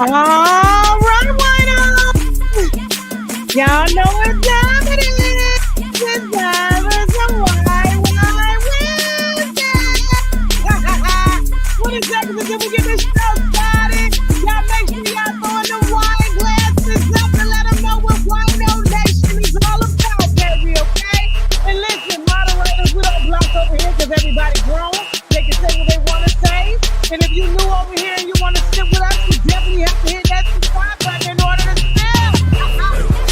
All right, Wino. Y'all know what time it is. It's time for some wine Wednesday. 20 seconds until we get this show started. Y'all make sure y'all throwing the wine glasses up and let them know what Wino Nation is all about, baby, okay? And listen, moderators, we don't block over here because everybody grown. They can say what they want to say. And if you new over here and you want to sit with us, you definitely have to hit that subscribe button in order to spell.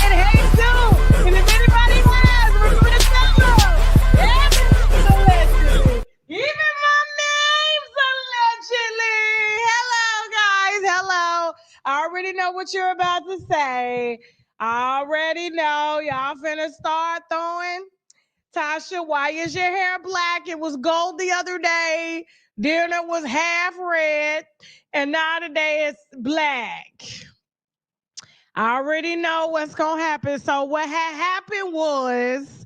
And hey, too. And if anybody has, remember to tell them. Everything's allegedly. Even my name's allegedly. Hello, guys. Hello. I already know what you're about to say. I already know. Y'all finna start throwing. Tasha, why is your hair black? It was gold the other day. Then it was half red. And now today it's black. I already know what's going to happen. So what had happened was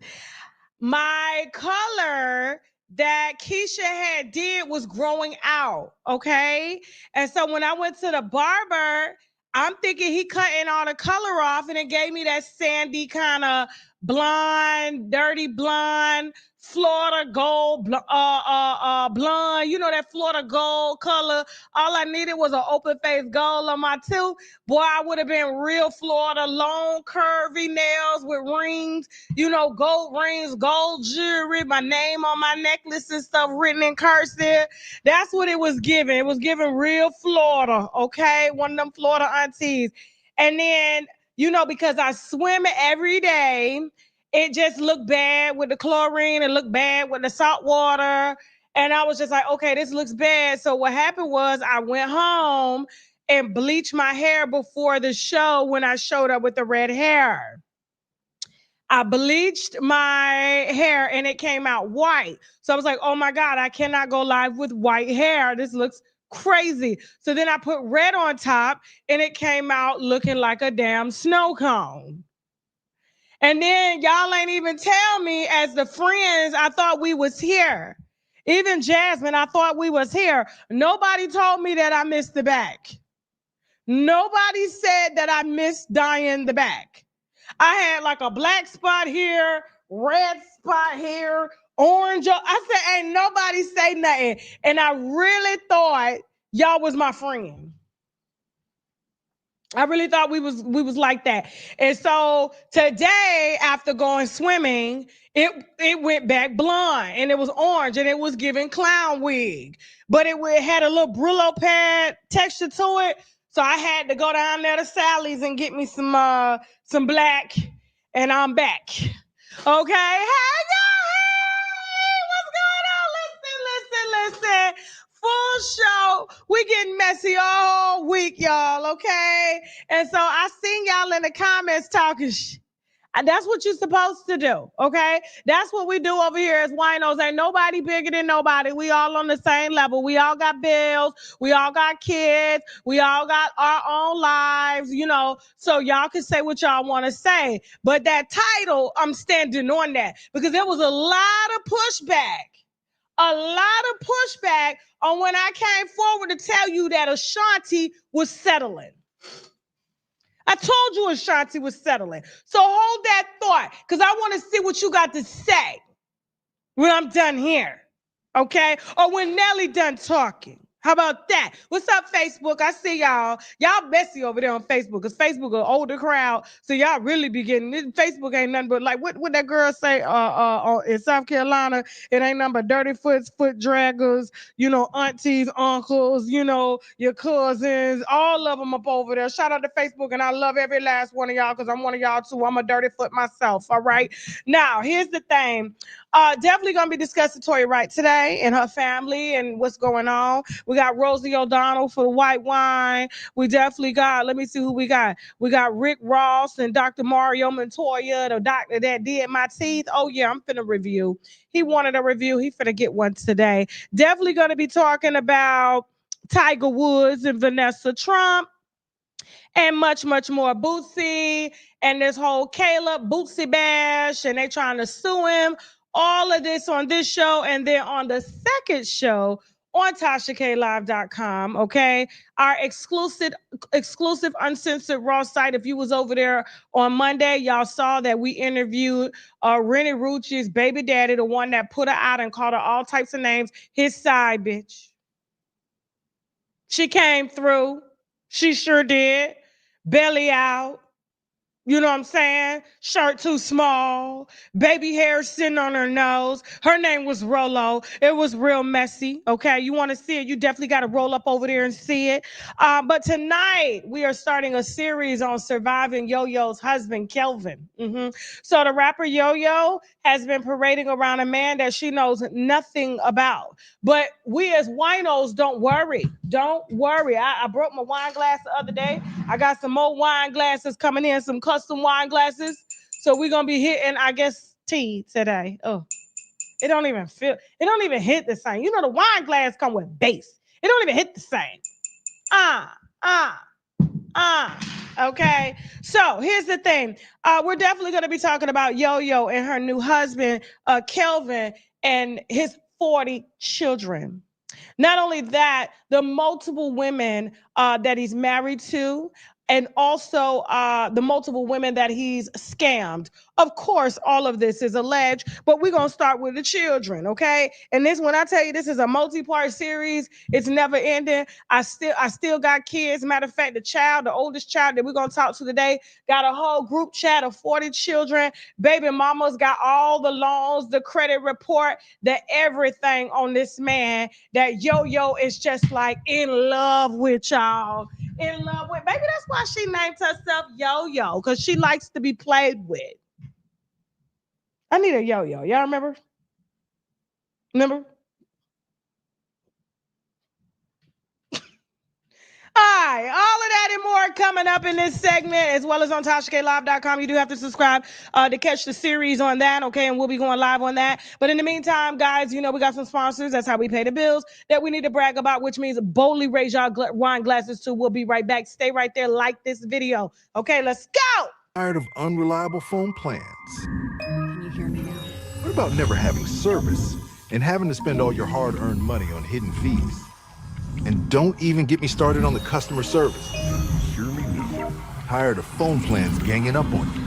my color that Keisha had did was growing out, okay? And so when I went to the barber, I'm thinking he cutting all the color off, and it gave me that sandy kind of blonde, dirty blonde, Florida gold blonde. You know that Florida gold color. All I needed was an open face gold on my tooth. Boy, I would have been real Florida, long curvy nails with rings. You know, gold rings, gold jewelry, my name on my necklace and stuff written in cursive. That's what it was giving. It was giving real Florida, okay? One of them Florida aunties. And then, you know, because I swim every day, it just looked bad with the chlorine. It looked bad with the salt water. And I was just like, okay, this looks bad. So what happened was I went home and bleached my hair before the show when I showed up with the red hair. I bleached my hair and it came out white. So I was like, oh my God, I cannot go live with white hair. This looks crazy. So then I put red on top and it came out looking like a damn snow cone. And then y'all ain't even tell me as the friends, I thought we was here. Even Jasmine, I thought we was here. Nobody told me that I missed the back. Nobody said that I missed dyeing the back. I had like a black spot here, red spot here, orange. I said, ain't nobody say nothing. And I really thought y'all was my friend. I really thought we was like that. And so today, after going swimming, it went back blonde and it was orange and it was giving clown wig. But it had a little Brillo pad texture to it. So I had to go down there to Sally's and get me some black, and I'm back. Okay. Hey, y'all. Hey, what's going on? Listen. Full show. We getting messy all week, y'all, okay? And so I seen y'all in the comments talking That's what you're supposed to do, okay? That's what we do over here as winos. Ain't nobody bigger than nobody. We all on the same level. We all got bills. We all got kids. We all got our own lives, you know, so y'all can say what y'all want to say. But that title, I'm standing on that because there was a lot of pushback. On when I came forward to tell you that Ashanti was settling. I told you Ashanti was settling. So hold that thought because I want to see what you got to say when I'm done here, okay? Or when Nelly done talking. How about that? What's up, Facebook? I see y'all. Y'all messy over there on Facebook because Facebook an older crowd. So y'all really be getting it. Facebook ain't nothing but like what that girl say in South Carolina. It ain't nothing but dirty foot draggers, you know, aunties, uncles, you know, your cousins, all of them up over there. Shout out to Facebook, and I love every last one of y'all because I'm one of y'all too. I'm a dirty foot myself, all right? Now, here's the thing. Definitely going to be discussing Toya Wright today and her family and what's going on. We got Rosie O'Donnell for the white wine. We definitely got, let me see who we got. We got Rick Ross and Dr. Mario Montoya, the doctor that did my teeth. Oh, yeah, I'm finna review. He wanted a review. He finna get one today. Definitely going to be talking about Tiger Woods and Vanessa Trump and much, much more. Boosie and this whole Caleb Boosie bash, and they trying to sue him. All of this on this show, and then on the second show on TashaKLive.com, okay? Our exclusive uncensored raw site. If you was over there on Monday, y'all saw that we interviewed Rennie Rucci's baby daddy, the one that put her out and called her all types of names, his side bitch. She came through. She sure did. Belly out. You know what I'm saying? Shirt too small, baby hair sitting on her nose. Her name was Rolo. It was real messy. Okay, you want to see it? You definitely got to roll up over there and see it. But tonight we are starting a series on surviving Yo-Yo's husband, Kelvin. So the rapper Yo-Yo has been parading around a man that she knows nothing about. But we as winos, don't worry. Don't worry. I broke my wine glass the other day. I got some more wine glasses coming in, some custom wine glasses. So we're going to be hitting, I guess, tea today. Oh, it don't even hit the same. You know, the wine glass come with base. It don't even hit the same. Okay. So here's the thing. We're definitely going to be talking about Yo-Yo and her new husband, Kelvin, and his 40 children. Not only that, the multiple women that he's married to, and also the multiple women that he's scammed. Of course, all of this is alleged, but we're going to start with the children, okay? And this, when I tell you this is a multi-part series, it's never ending. I still got kids. Matter of fact, the oldest child that we're going to talk to today, got a whole group chat of 40 children. Baby mama's got all the loans, the credit report, the everything on this man that Yo-Yo is just like in love with, y'all. In love with. Baby, that's why she named herself Yo-Yo, because she likes to be played with. I need a yo-yo. Y'all remember? Remember? All right, all of that and more coming up in this segment, as well as on TashaKLive.com. You do have to subscribe to catch the series on that, okay? And we'll be going live on that. But in the meantime, guys, you know, we got some sponsors. That's how we pay the bills that we need to brag about, which means boldly raise y'all wine glasses too. We'll be right back. Stay right there. Like this video. Okay, let's go. Tired of unreliable phone plans? Can you hear me now? What about never having service and having to spend all your hard-earned money on hidden fees? And don't even get me started on the customer service. Hear me now. Tired of phone plans ganging up on you?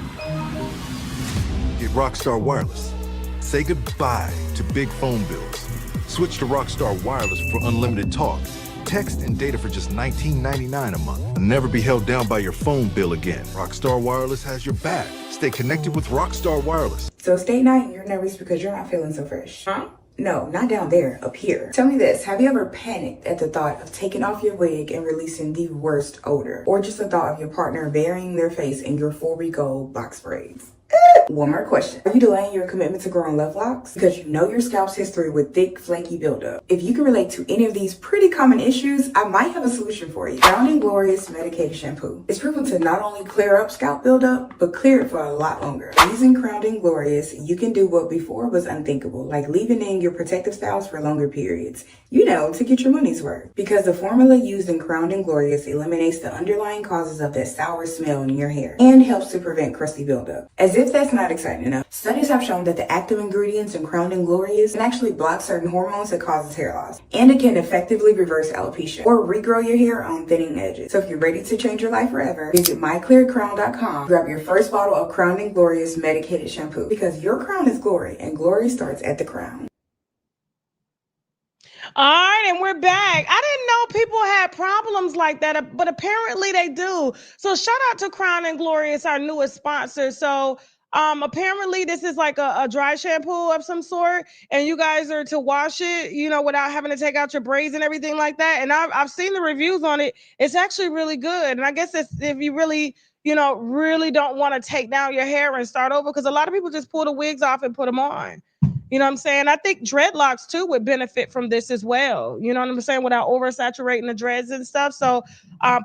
Get Rockstar Wireless. Say goodbye to big phone bills. Switch to Rockstar Wireless for unlimited talk, text, and data for just $19.99 a month. And never be held down by your phone bill again. Rockstar Wireless has your back. Stay connected with Rockstar Wireless. So stay night, you're nervous because you're not feeling so fresh. Huh? No, not down there, up here. Tell me this, have you ever panicked at the thought of taking off your wig and releasing the worst odor? Or just the thought of your partner burying their face in your 4-week gold box braids? One more question. Are you delaying your commitment to growing love locks? Because you know your scalp's history with thick, flaky buildup. If you can relate to any of these pretty common issues, I might have a solution for you. Crowned and Glorious Medicated Shampoo. It's proven to not only clear up scalp buildup, but clear it for a lot longer. Using Crowned and Glorious, you can do what before was unthinkable, like leaving in your protective styles for longer periods. You know, to get your money's worth. Because the formula used in Crowned and Glorious eliminates the underlying causes of that sour smell in your hair and helps to prevent crusty buildup. As if that's not exciting enough, studies have shown that the active ingredients in Crowned and Glorious can actually block certain hormones that causes hair loss, and it can effectively reverse alopecia or regrow your hair on thinning edges. So if you're ready to change your life forever, visit myclearcrown.com. Grab your first bottle of Crowned and Glorious Medicated Shampoo, because your crown is glory, and glory starts at the crown. All right, and we're back. I didn't know people had problems like that, but apparently they do. So shout out to Crown and Glorious, our newest sponsor. So apparently this is like a dry shampoo of some sort, and you guys are to wash it, you know, without having to take out your braids and everything like that. And I've seen the reviews on it. It's actually really good. And I guess it's, if you really, you know, really don't want to take down your hair and start over, because a lot of people just pull the wigs off and put them on. You know what I'm saying? I think dreadlocks too would benefit from this as well. You know what I'm saying? Without oversaturating the dreads and stuff. So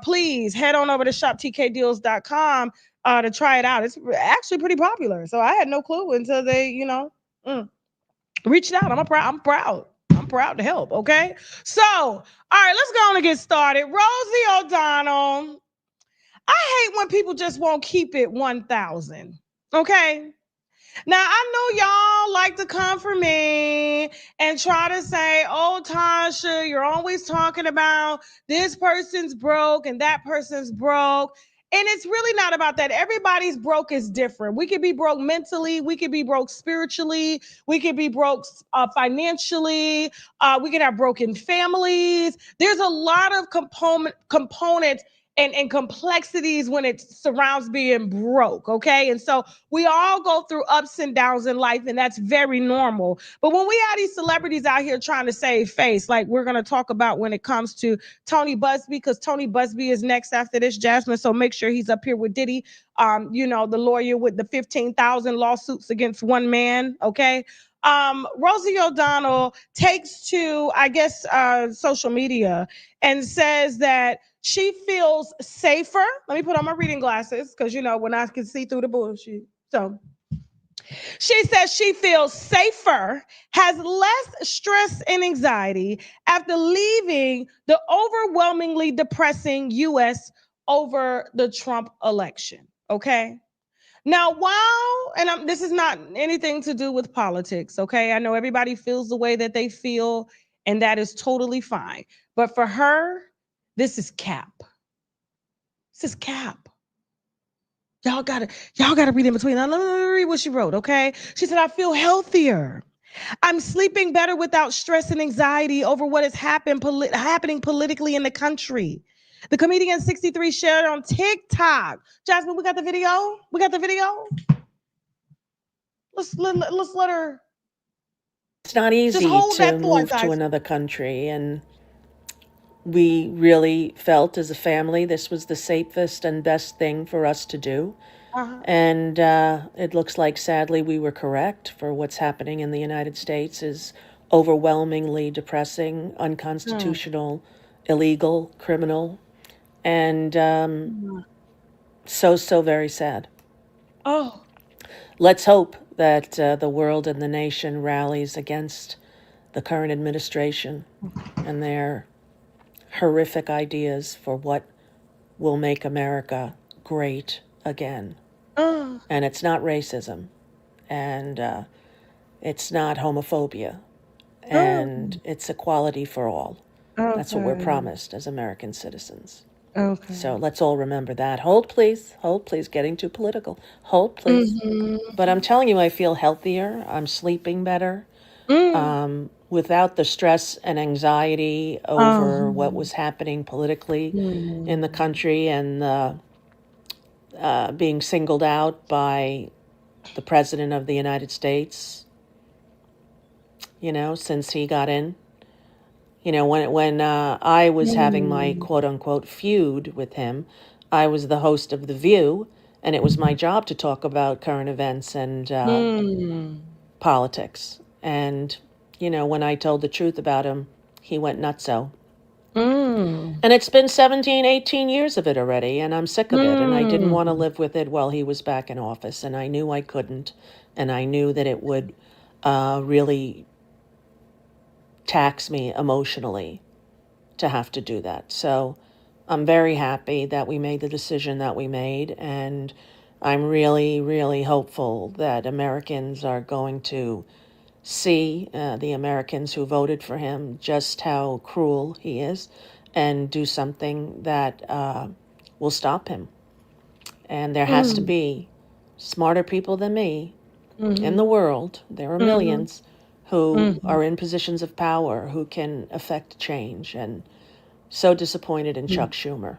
please head on over to shoptkdeals.com to try it out. It's actually pretty popular. So I had no clue until they, you know, reached out. I'm proud. I'm proud to help. Okay. So, all right, let's go on and get started. Rosie O'Donnell. I hate when people just won't keep it 1,000. Okay. Now, I know y'all like to come for me and try to say, oh, Tasha, you're always talking about this person's broke and that person's broke. And it's really not about that. Everybody's broke is different. We could be broke mentally. We could be broke spiritually. We could be broke financially. We could have broken families. There's a lot of components and complexities when it surrounds being broke. Okay. And so we all go through ups and downs in life, and that's very normal. But when we have these celebrities out here trying to save face, like we're going to talk about when it comes to Tony Busby, because Tony Busby is next after this, Jasmine. So make sure he's up here with Diddy, the lawyer with the 15,000 lawsuits against one man. Okay. Rosie O'Donnell takes to, I guess, social media and says that she feels safer. Let me put on my reading glasses because, when I can see through the bullshit. So she says she feels safer, has less stress and anxiety after leaving the overwhelmingly depressing U.S. over the Trump election. Okay. Now, this is not anything to do with politics, okay? I know everybody feels the way that they feel, and that is totally fine. But for her, this is cap. This is cap. Y'all gotta read in between. Now, let me read what she wrote, okay? She said, I feel healthier. I'm sleeping better without stress and anxiety over what has happening politically in the country. The comedian 63 shared on TikTok. Jasmine, we got the video? We got the video? Let's let her. It's not easy to move to another country, and we really felt as a family this was the safest and best thing for us to do. And it looks like, sadly, we were correct. For what's happening in the United States is overwhelmingly depressing, unconstitutional, illegal, criminal, and so very sad. Oh. Let's hope that the world and the nation rallies against the current administration and their horrific ideas for what will make America great again. And it's not racism, and it's not homophobia, and it's equality for all. Okay. That's what we're promised as American citizens. Okay. So let's all remember that. Hold, please. Hold, please. Getting too political. Hold, please. Mm-hmm. But I'm telling you, I feel healthier. I'm sleeping better. Without the stress and anxiety over what was happening politically in the country and being singled out by the President of the United States, since he got in. When I was having my quote-unquote feud with him, I was the host of The View, and it was my job to talk about current events and politics. And, when I told the truth about him, he went nutso. And it's been 17, 18 years of it already, and I'm sick of it, and I didn't want to live with it while he was back in office, and I knew I couldn't, and I knew that it would really tax me emotionally to have to do that. So I'm very happy that we made the decision that we made, and I'm really, really hopeful that Americans are going to see, the Americans who voted for him, just how cruel he is, and do something that will stop him. And there has to be smarter people than me in the world. There are millions who are in positions of power who can affect change. And so disappointed in Chuck Schumer.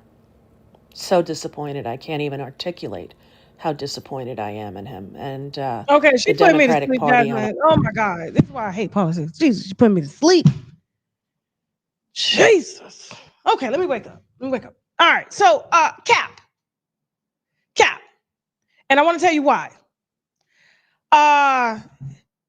So disappointed. I can't even articulate how disappointed I am in him. And okay, she put me to sleep, Jasmine. Oh my God, this is why I hate politics. Jesus, she put me to sleep. Jesus. Okay, let me wake up. All right, so Cap, and I want to tell you why.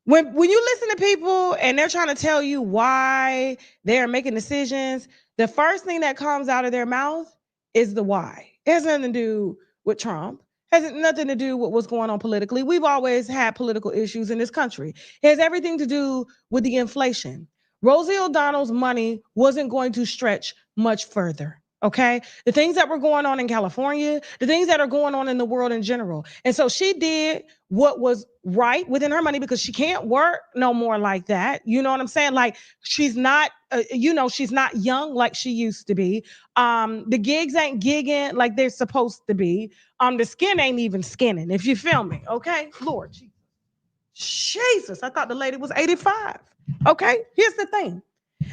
When you listen to people and they're trying to tell you why they're making decisions, the first thing that comes out of their mouth is the why. It has nothing to do with Trump. Has nothing to do with what's going on politically. We've always had political issues in this country. It has everything to do with the inflation. Rosie O'Donnell's money wasn't going to stretch much further. Okay. The things that were going on in California, the things that are going on in the world in general. And so she did what was right within her money because she can't work no more like that. You know what I'm saying? Like she's not, she's not young like she used to be. The gigs ain't gigging like they're supposed to be. The skin ain't even skinning, if you feel me. Okay. Lord Jesus. I thought the lady was 85. Okay. Here's the thing.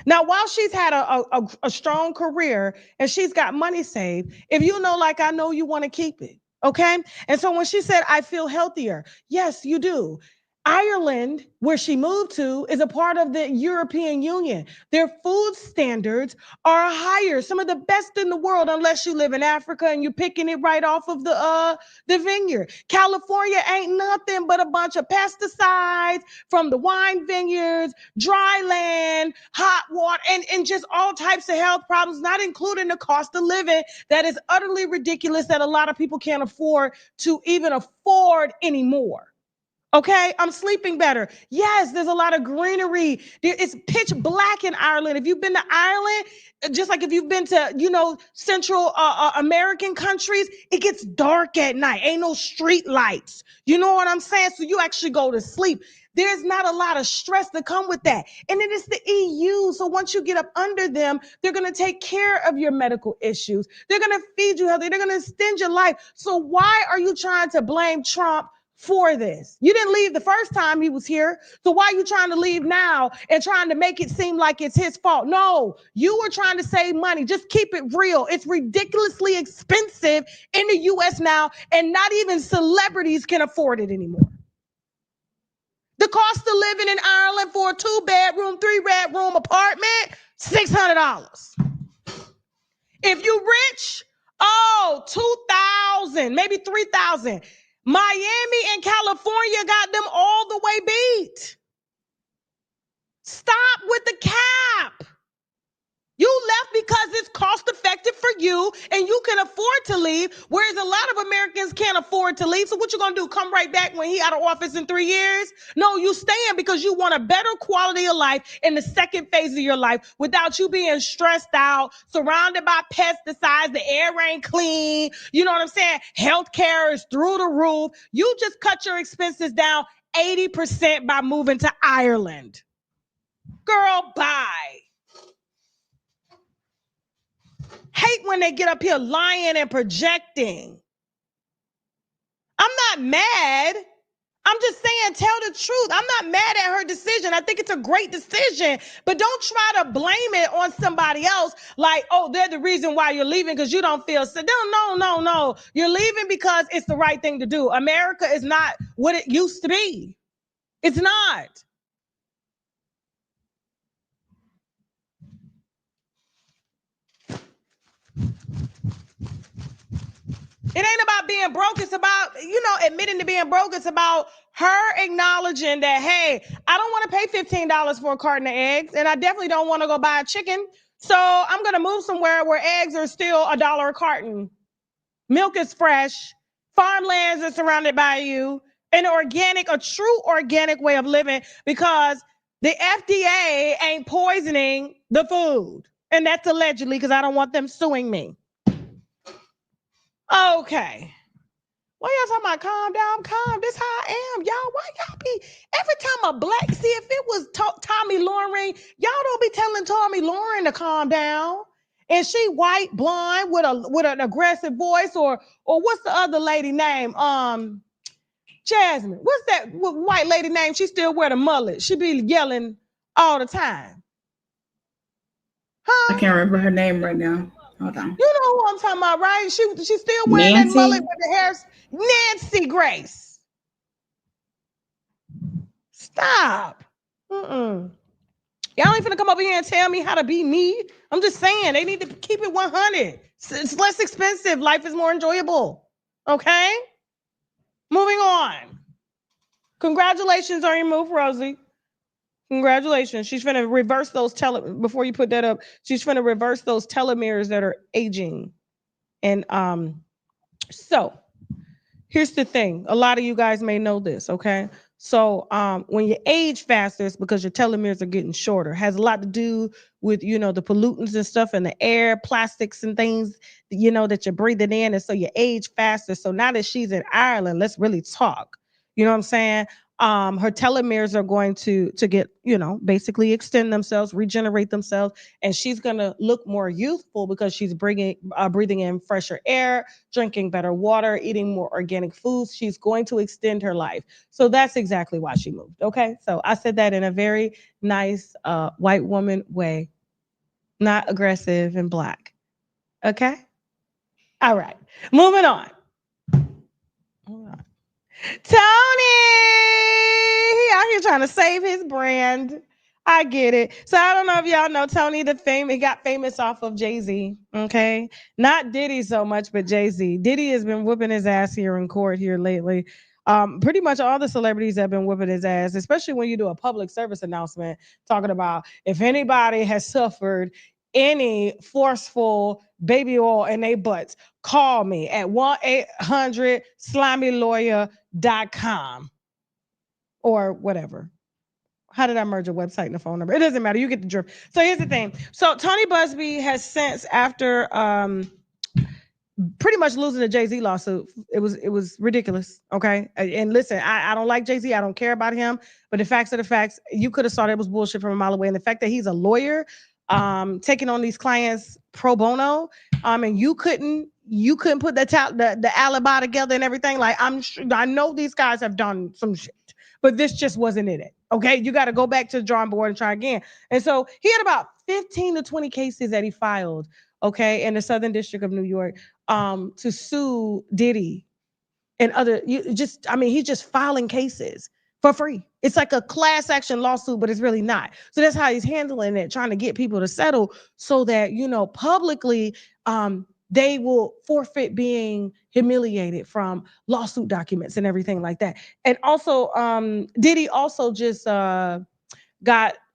Now, while she's had a strong career and she's got money saved, if you know, like I know, you want to keep it. Okay. And so when she said, I feel healthier, yes, you do. Ireland, where she moved to, is a part of the European Union. Their food standards are higher, some of the best in the world, unless you live in Africa and you're picking it right off of the vineyard. California ain't nothing but a bunch of pesticides from the wine vineyards, dry land, hot water, and just all types of health problems, not including the cost of living that is utterly ridiculous that a lot of people can't afford to even afford anymore. Okay, I'm sleeping better. Yes, there's a lot of greenery. It's pitch black in Ireland. If you've been to Ireland, just like if you've been to, Central American countries, it gets dark at night. Ain't no street lights. You know what I'm saying? So you actually go to sleep. There's not a lot of stress that come with that. And it is the EU. So once you get up under them, they're going to take care of your medical issues. They're going to feed you healthy. They're going to extend your life. So why are you trying to blame Trump for this? You didn't leave the first time he was here. So why are you trying to leave now and trying to make it seem like it's his fault? No, you were trying to save money. Just keep it real. It's ridiculously expensive in the US now, and not even celebrities can afford it anymore. The cost of living in Ireland for a 2-bedroom, 3-bedroom apartment, $600. If you rich, $2,000, maybe $3,000. Miami and California got them all the way beat. Stop with the cap. You left because it's cost effective for you and you can afford to leave, whereas a lot of Americans can't afford to leave. So what you gonna do, come right back when he out of office in 3 years? No, you staying because you want a better quality of life in the second phase of your life without you being stressed out, surrounded by pesticides, the air ain't clean, you know what I'm saying? Healthcare is through the roof. You just cut your expenses down 80% by moving to Ireland. Girl, bye. Hate when they get up here lying and projecting. I'm not mad. I'm just saying, tell the truth. I'm not mad at her decision. I think it's a great decision, but don't try to blame it on somebody else. Like, they're the reason why you're leaving because you don't feel sick. No. You're leaving because it's the right thing to do. America is not what it used to be. It's not. It ain't about being broke. It's about, admitting to being broke. It's about her acknowledging that, hey, I don't want to pay $15 for a carton of eggs, and I definitely don't want to go buy a chicken. So I'm going to move somewhere where eggs are still $1 a carton. Milk is fresh. Farmlands are surrounded by you. A true organic way of living, because the FDA ain't poisoning the food. And that's allegedly, because I don't want them suing me. Okay. Why y'all talking about calm down? I'm calm. This how I am, y'all. Why y'all be every time a black, see, if it was Tommy Lauren, y'all don't be telling Tommy Lauren to calm down. And she white, blonde, with an aggressive voice, or what's the other lady name? Jasmine. What's that white lady name? She still wear the mullet. She be yelling all the time. I can't remember her name right now. Hold on. You know who I'm talking about, right? She still wearing Nancy? That mullet with the hair. Nancy Grace. Stop. Y'all ain't finna come over here and tell me how to be me. I'm just saying, they need to keep it 100. It's less expensive. Life is more enjoyable. Okay? Moving on. Congratulations on your move, Rosie. Congratulations. She's finna reverse those before you put that up, she's finna reverse those telomeres that are aging. And so here's the thing. A lot of you guys may know this, okay? So when you age faster, it's because your telomeres are getting shorter. Has a lot to do with, you know, the pollutants and stuff in the air, plastics and things, you know, that you're breathing in. And so you age faster. So now that she's in Ireland, let's really talk. You know what I'm saying? Her telomeres are going to get, you know, basically extend themselves, regenerate themselves, and she's going to look more youthful because she's breathing in fresher air, drinking better water, eating more organic foods. She's going to extend her life. So that's exactly why she moved. Okay. So I said that in a very nice white woman way, not aggressive and black. Okay. All right. Moving on. Hold on. Tony, he out here trying to save his brand. I get it. So I don't know if y'all know Tony, he got famous off of Jay-Z. Okay. Not Diddy so much, but Jay-Z. Diddy has been whooping his ass here in court here lately. Pretty much all the celebrities have been whooping his ass, especially when you do a public service announcement talking about if anybody has suffered any forceful baby oil in their butts, call me at 1-800-SlimyLawyer.com or whatever. How did I merge a website and a phone number? It doesn't matter. You get the drift. So here's the thing. So Tony Buzbee has since, after pretty much losing the Jay-Z lawsuit, it was ridiculous. Okay. And listen, I don't like Jay-Z. I don't care about him. But the facts are the facts. You could have thought it was bullshit from a mile away. And the fact that he's a lawyer, taking on these clients pro bono, and you couldn't put the alibi together and everything. Like, I know these guys have done some shit, but this just wasn't in it. Okay, you got to go back to the drawing board and try again. And so he had about 15 to 20 cases that he filed, okay, in the Southern District of New York, to sue Diddy and he's just filing cases for free. It's like a class action lawsuit, but it's really not. So that's how he's handling it, trying to get people to settle so that, you know, publicly, they will forfeit being humiliated from lawsuit documents and everything like that. And also, Diddy also just got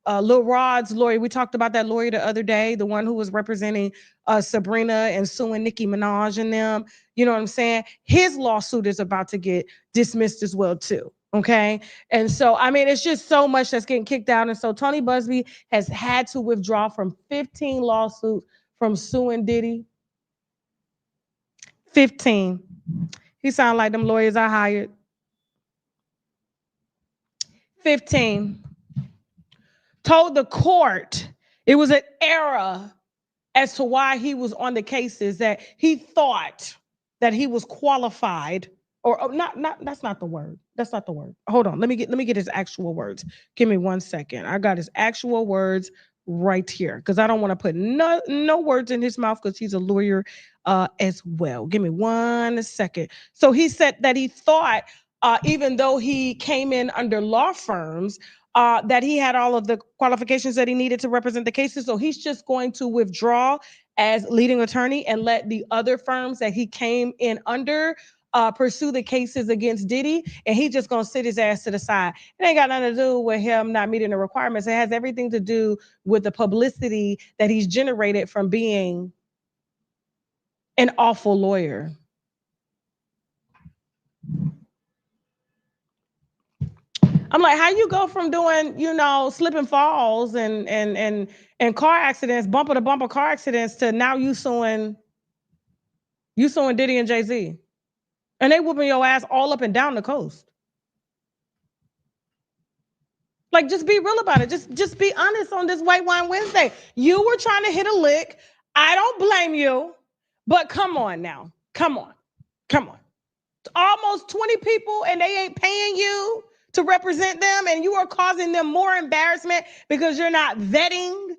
Lil Rod's lawyer. We talked about that lawyer the other day, the one who was representing Sabrina and suing Nicki Minaj and them. You know what I'm saying? His lawsuit is about to get dismissed as well too. Okay. And so, I mean, it's just so much that's getting kicked out. And so Tony Buzbee has had to withdraw from 15 lawsuits from suing Diddy. 15. He sound like them lawyers I hired. 15. Told the court it was an error as to why he was on the cases, that he thought that he was qualified, or not, that's not the word. That's not the word. Hold on. Let me get his actual words. Give me 1 second. I got his actual words right here because I don't want to put no words in his mouth because he's a lawyer as well. Give me 1 second. So he said that he thought, even though he came in under law firms, that he had all of the qualifications that he needed to represent the cases. So he's just going to withdraw as leading attorney and let the other firms that he came in under pursue the cases against Diddy, and he's just gonna sit his ass to the side. It ain't got nothing to do with him not meeting the requirements. It has everything to do with the publicity that he's generated from being an awful lawyer. I'm like, how you go from doing, you know, slip and falls and car accidents, bumper to bumper car accidents, to now you suing Diddy and Jay-Z. And they whooping your ass all up and down the coast. Like, just be real about it. Just be honest on this White Wine Wednesday. You were trying to hit a lick. I don't blame you. But come on now. Come on. Almost 20 people and they ain't paying you to represent them, and you are causing them more embarrassment because you're not vetting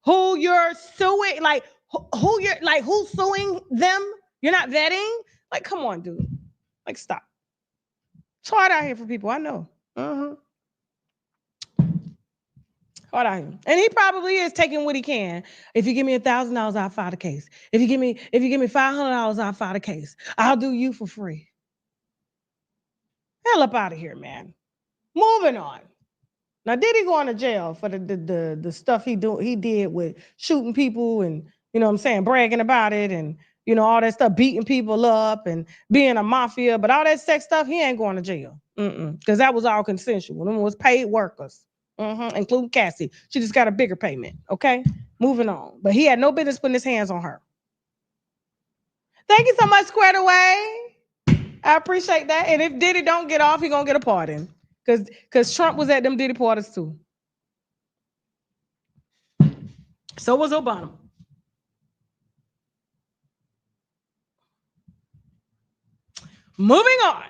who you're suing. Like, who's suing them? You're not vetting? Like, come on, dude. Like, stop. It's hard out here for people. I know. Hard out here. And he probably is taking what he can. If you give me $1,000, I'll file the case. If you give me $500, I'll file the case. I'll do you for free. Hell up out of here, man. Moving on. Now, did he go to jail for the stuff he did with shooting people and, you know what I'm saying, bragging about it and, you know, all that stuff, beating people up and being a mafia, but all that sex stuff, he ain't going to jail. Because that was all consensual. Them was paid workers, including Cassie. She just got a bigger payment. Okay, moving on. But he had no business putting his hands on her. Thank you so much, Squared Away. I appreciate that. And if Diddy don't get off, he gonna get a pardon. Because Trump was at them Diddy parties too. So was Obama. Moving on.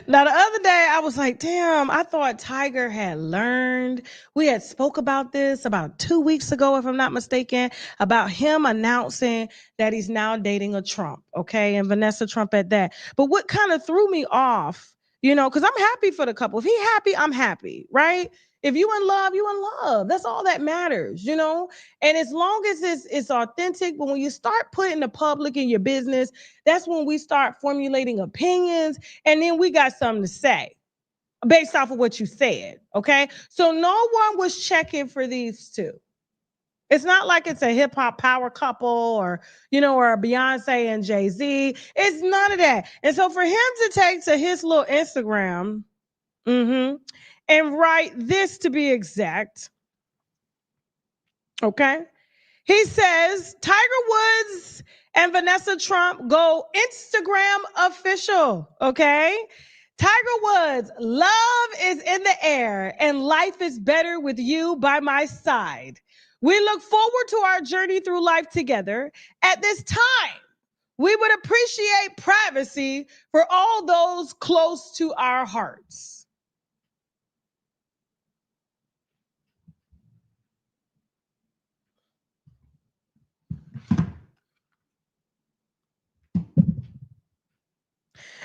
Now, the other day, I was like, damn, I thought Tiger had learned. We had spoke about this about 2 weeks ago, if I'm not mistaken, about him announcing that he's now dating a Trump, okay, and Vanessa Trump at that. But what kind of threw me off, because I'm happy for the couple. If he happy, I'm happy, right? If you in love, you in love. That's all that matters, And as long as it's authentic, but when you start putting the public in your business, that's when we start formulating opinions, and then we got something to say based off of what you said, okay? So no one was checking for these two. It's not like it's a hip hop power couple or Beyonce and Jay-Z. It's none of that. And so for him to take to his little Instagram, and write this, to be exact, okay? He says, Tiger Woods and Vanessa Trump go Instagram official, okay? Tiger Woods, love is in the air and life is better with you by my side. We look forward to our journey through life together. At this time, we would appreciate privacy for all those close to our hearts.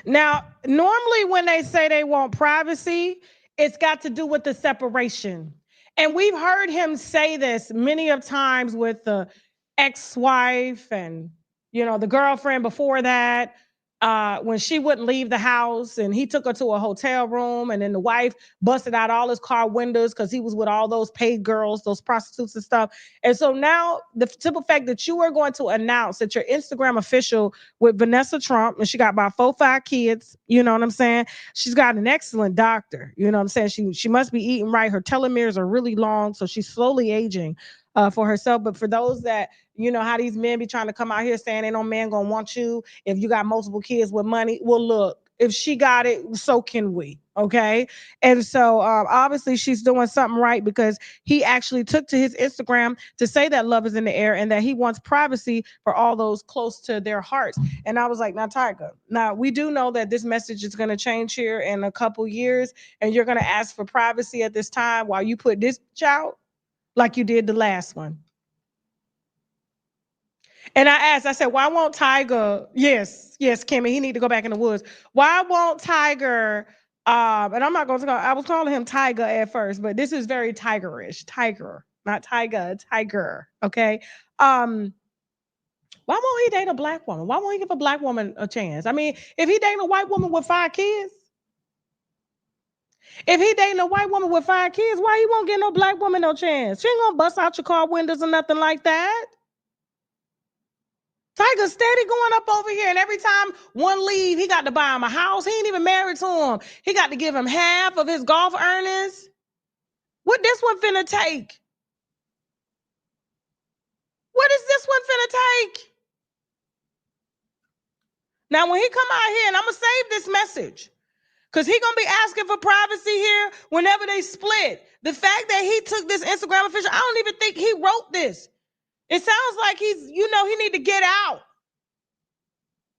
Now, normally when they say they want privacy, it's got to do with the separation. And we've heard him say this many of times with the ex-wife and, the girlfriend before that, when she wouldn't leave the house and he took her to a hotel room, and then the wife busted out all his car windows because he was with all those paid girls, those prostitutes and stuff. And so now the simple fact that you are going to announce that you're Instagram official with Vanessa Trump, and she got about 4-5 kids, you know what I'm saying? She's got an excellent doctor, you know what I'm saying? She must be eating right. Her telomeres are really long, so she's slowly aging for herself. But for those that, how these men be trying to come out here saying ain't no man gonna want you if you got multiple kids with money. Well, look, if she got it, so can we. Okay. And so obviously she's doing something right, because he actually took to his Instagram to say that love is in the air and that he wants privacy for all those close to their hearts. And I was like, now, Tiger, now we do know that this message is going to change here in a couple years, and you're going to ask for privacy at this time while you put this out like you did the last one. And I said, why won't Tiger? Yes, Kimmy, he need to go back in the woods. Why won't Tiger? And I'm not going to. I was calling him Tiger at first, but this is very tigerish. Tiger, not Tiger. Tiger. Okay. Why won't he date a black woman? Why won't he give a black woman a chance? I mean, if he dating a white woman with 5 kids, if he dating a white woman with 5 kids, why he won't give no black woman no chance? She ain't gonna bust out your car windows or nothing like that. Tiger steady going up over here, and every time one leave, he got to buy him a house. He ain't even married to him. He got to give him half of his golf earnings. What this one finna take? What is this one finna take? Now, when he come out here, and I'm gonna save this message, because he gonna be asking for privacy here whenever they split. The fact that he took this Instagram official, I don't even think he wrote this. It sounds like he's, he need to get out.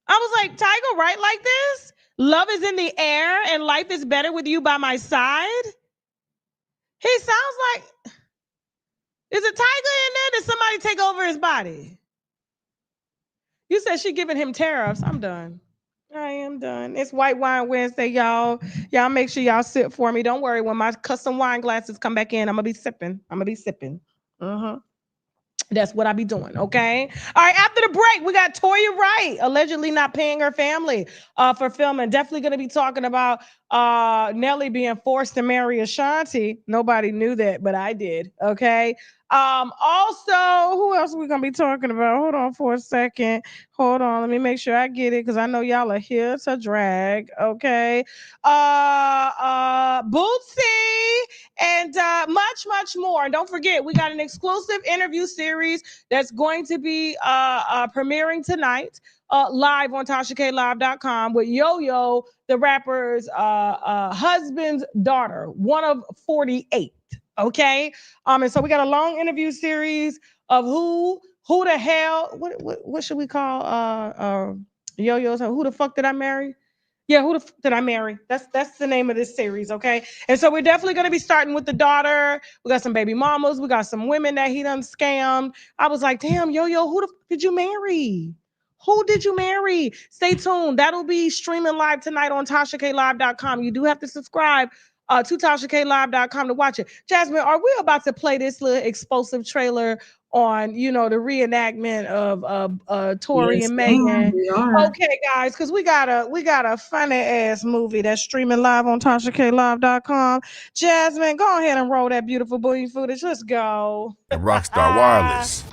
I was like, Tiger, right like this? Love is in the air and life is better with you by my side. He sounds like, is a tiger in there? Did somebody take over his body? You said she giving him tariffs. I'm done. I am done. It's White Wine Wednesday, y'all. Y'all make sure y'all sip for me. Don't worry. When my custom wine glasses come back in, I'm going to be sipping. That's what I be doing, okay? All right, after the break, we got Toya Wright allegedly not paying her family for filming. Definitely going to be talking about Nelly being forced to marry Ashanti. Nobody knew that, but I did. Okay. Also, who else are we gonna be talking about? Hold on for a second. Hold on, let me make sure I get it because I know y'all are here to drag. Okay. Boosie and much more. And don't forget, we got an exclusive interview series that's going to be premiering tonight. Live on TashaKLive.com with Yo-Yo, the rapper's husband's daughter, one of 48. Okay. And so we got a long interview series of who the hell, what should we call Yo-Yo? So who the fuck did I marry? Yeah, who the fuck did I marry? That's the name of this series, okay? And so we're definitely gonna be starting with the daughter. We got some baby mamas, we got some women that he done scammed. I was like, damn, Yo-Yo, who the fuck did you marry? Who did you marry? Stay tuned. That'll be streaming live tonight on TashaKLive.com. You do have to subscribe to TashaKLive.com to watch it. Jasmine, are we about to play this little explosive trailer on, the reenactment of Tori Yes, and ma'am, Megan? we are. Okay, guys, because we got a funny ass movie that's streaming live on TashaKLive.com. Jasmine, go ahead and roll that beautiful booty footage. Let's go. At Rockstar Wireless,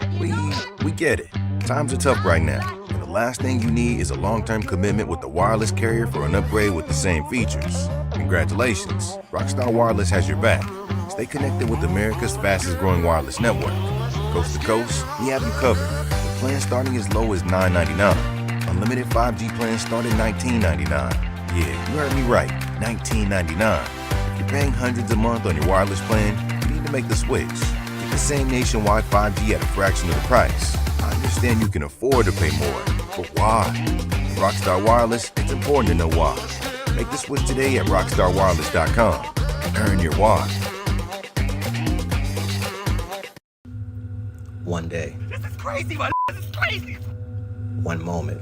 we get it. Times are tough right now, and the last thing you need is a long-term commitment with the wireless carrier for an upgrade with the same features. Congratulations, Rockstar Wireless has your back. Stay connected with America's fastest-growing wireless network. Coast to coast, we have you covered. With plans starting as low as $9.99. Unlimited 5G plans start at $19.99. Yeah, you heard me right, $19.99. If you're paying hundreds a month on your wireless plan, you need to make the switch. Get the same nationwide 5G at a fraction of the price. I understand you can afford to pay more, but why? Rockstar Wireless, it's important to know why. Make the switch today at rockstarwireless.com and earn your why. One day. This is crazy, man. This is crazy. One moment.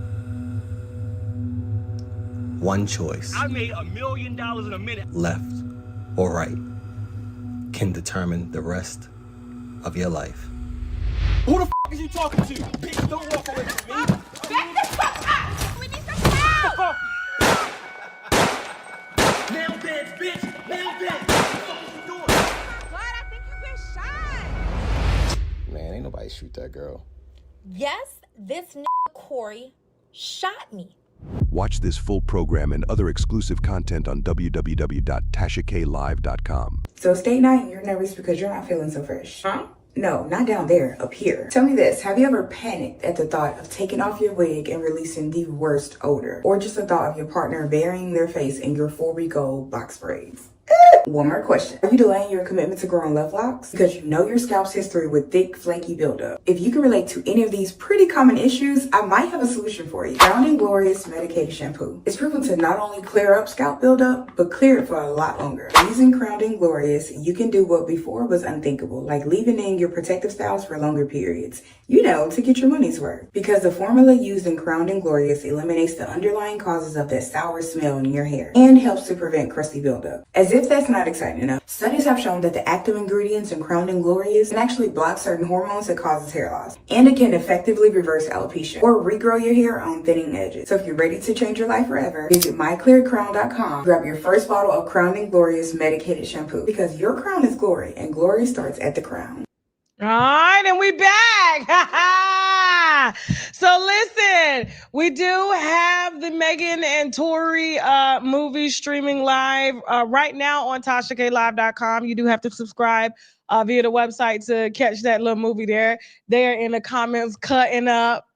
One choice. I made $1 million in a minute. Left or right can determine the rest of your life. Who the f*** is you talking to? Bitch, don't walk away from me. Back the fuck up! We need some help! Nail dance, bitch. Nail dance. What the fuck is you doing? What? I think you get shot. Man, ain't nobody shoot that girl. Yes, this Corey shot me. Watch this full program and other exclusive content on www.tashaklive.com. So state night, you're nervous because you're not feeling so fresh. Huh? No, not down there, up here. Tell me this, have you ever panicked at the thought of taking off your wig and releasing the worst odor? Or just the thought of your partner burying their face in your 4-week-old box braids? One more question. Are you delaying your commitment to growing love locks? Because you know your scalp's history with thick, flaky buildup. If you can relate to any of these pretty common issues, I might have a solution for you. Crowned and Glorious Medicated Shampoo. It's proven to not only clear up scalp buildup, but clear it for a lot longer. Using Crowned and Glorious, you can do what before was unthinkable, like leaving in your protective styles for longer periods. To get your money's worth. Because the formula used in Crowned and Glorious eliminates the underlying causes of that sour smell in your hair and helps to prevent crusty buildup. As if that's not exciting enough, studies have shown that the active ingredients in Crowned and Glorious can actually block certain hormones that causes hair loss. And it can effectively reverse alopecia or regrow your hair on thinning edges. So if you're ready to change your life forever, visit myclearcrown.com. Grab your first bottle of Crowned and Glorious Medicated Shampoo because your crown is glory and glory starts at the crown. All right, and we back. So listen, we do have the Megan and Tori movie streaming live right now on TashaKLive.com. You do have to subscribe via the website to catch that little movie there. They're in the comments cutting up,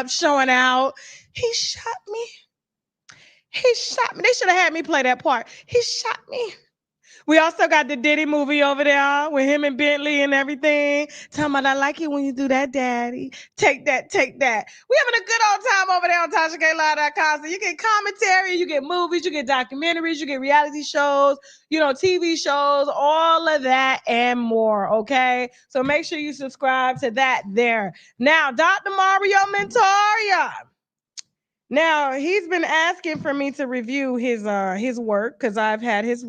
showing out. He shot me. He shot me. They should have had me play that part. He shot me. We also got the Diddy movie over there with him and Bentley and everything. Talking about, I like it when you do that, daddy. Take that, take that. We having a good old time over there on TashaKLive.com. So you get commentary, you get movies, you get documentaries, you get reality shows, TV shows, all of that and more, okay? So make sure you subscribe to that there. Now, Dr. Mario Montoya. Now, he's been asking for me to review his work because I've had his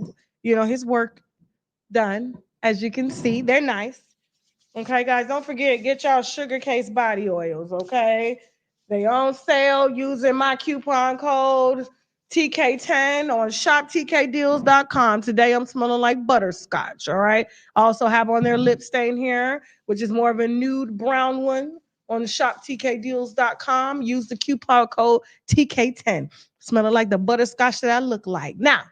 work done. As you can see, they're nice. Okay, guys, don't forget, get y'all Sugar Case body oils, okay? They on sale using my coupon code TK10 on shoptkdeals.com. Today I'm smelling like butterscotch. All right. I also have on their lip stain here, which is more of a nude brown one on shoptkdeals.com. Use the coupon code TK10. Smelling like the butterscotch that I look like. Now,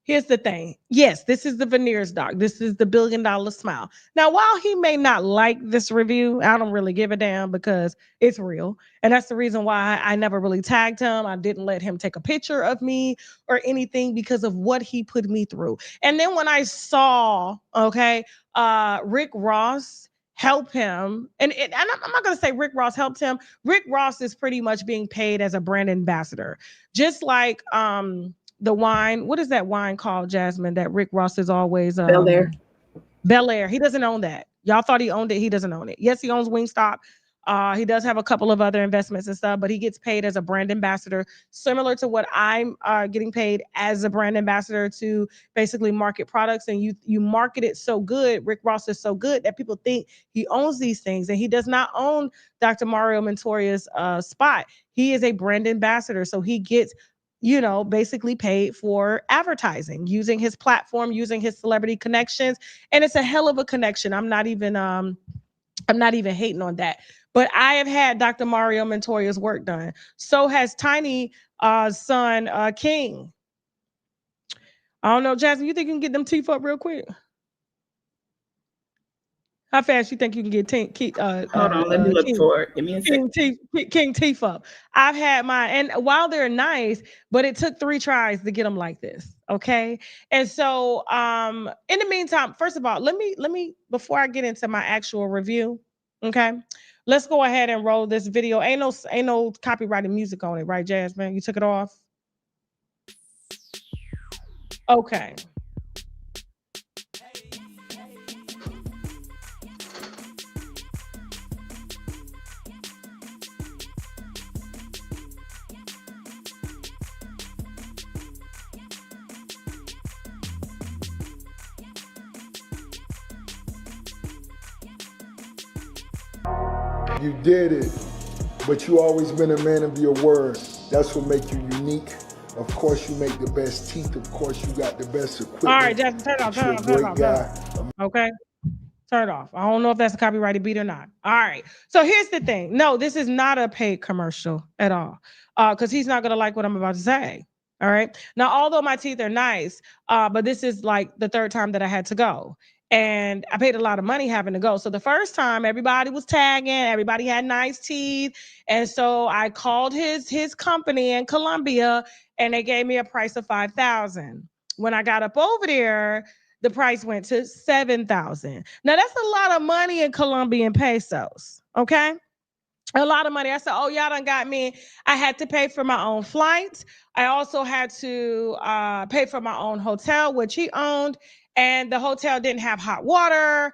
here's the thing. Yes, this is the veneers doc. This is the $1 billion smile. Now, while he may not like this review, I don't really give a damn because it's real. And that's the reason why I never really tagged him. I didn't let him take a picture of me or anything because of what he put me through. And then when I saw, Rick Ross help him, and I'm not going to say Rick Ross helped him. Rick Ross is pretty much being paid as a brand ambassador. Just like, the wine, what is that wine called, Jasmine, that Rick Ross is always Bel Air. Bel Air. He doesn't own that. Y'all thought he owned it. He doesn't own it. Yes, he owns Wingstop. He does have a couple of other investments and stuff, but he gets paid as a brand ambassador, similar to what I'm getting paid as a brand ambassador to basically market products. And you market it so good, Rick Ross is so good that people think he owns these things, and he does not own Dr. Mario Montoria's spot. He is a brand ambassador, so he gets basically paid for advertising, using his platform, using his celebrity connections. And it's a hell of a connection. I'm not even hating on that. But I have had Dr. Mario Montoria's work done. So has Tiny son King. I don't know, Jasmine, you think you can get them teeth up real quick? How fast you think you can get Hold on, let me look for it. Give me a second. King teeth up. I've had mine, and while they're nice, but it took 3 tries to get them like this. Okay, and so in the meantime, first of all, let me before I get into my actual review, okay, let's go ahead and roll this video. Ain't no copyrighted music on it, right, Jasmine? You took it off. Okay. You did it, but you always been a man of your word. That's what makes you unique. Of course, you make the best teeth. Of course, you got the best equipment. All right, Jasmine, turn it off. Okay, turn it off. I don't know if that's a copyrighted beat or not. All right, so here's the thing. No, this is not a paid commercial at all, because he's not gonna like what I'm about to say. All right. Now, although my teeth are nice, but this is like the 3rd time that I had to go. And I paid a lot of money having to go. So the first time everybody was tagging, everybody had nice teeth. And so I called his company in Colombia, and they gave me a price of $5,000. When I got up over there, the price went to $7,000. Now that's a lot of money in Colombian pesos. Okay. A lot of money. I said, oh, y'all done got me. I had to pay for my own flights. I also had to pay for my own hotel, which he owned. And the hotel didn't have hot water.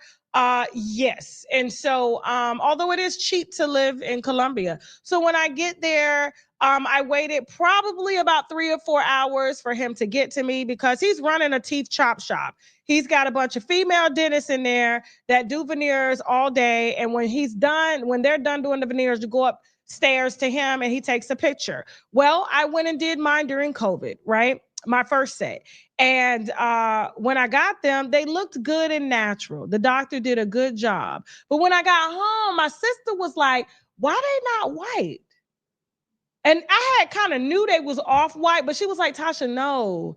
Yes. And so, although it is cheap to live in Colombia. So when I get there, I waited probably about 3 or 4 hours for him to get to me because he's running a teeth chop shop. He's got a bunch of female dentists in there that do veneers all day. And when they're done doing the veneers, you go upstairs to him and he takes a picture. Well, I went and did mine during COVID, right? My first set. And when I got them, they looked good and natural. The doctor did a good job. But when I got home, my sister was like, why they not white? And I had kind of knew they was off white, but she was like, Tasha, no.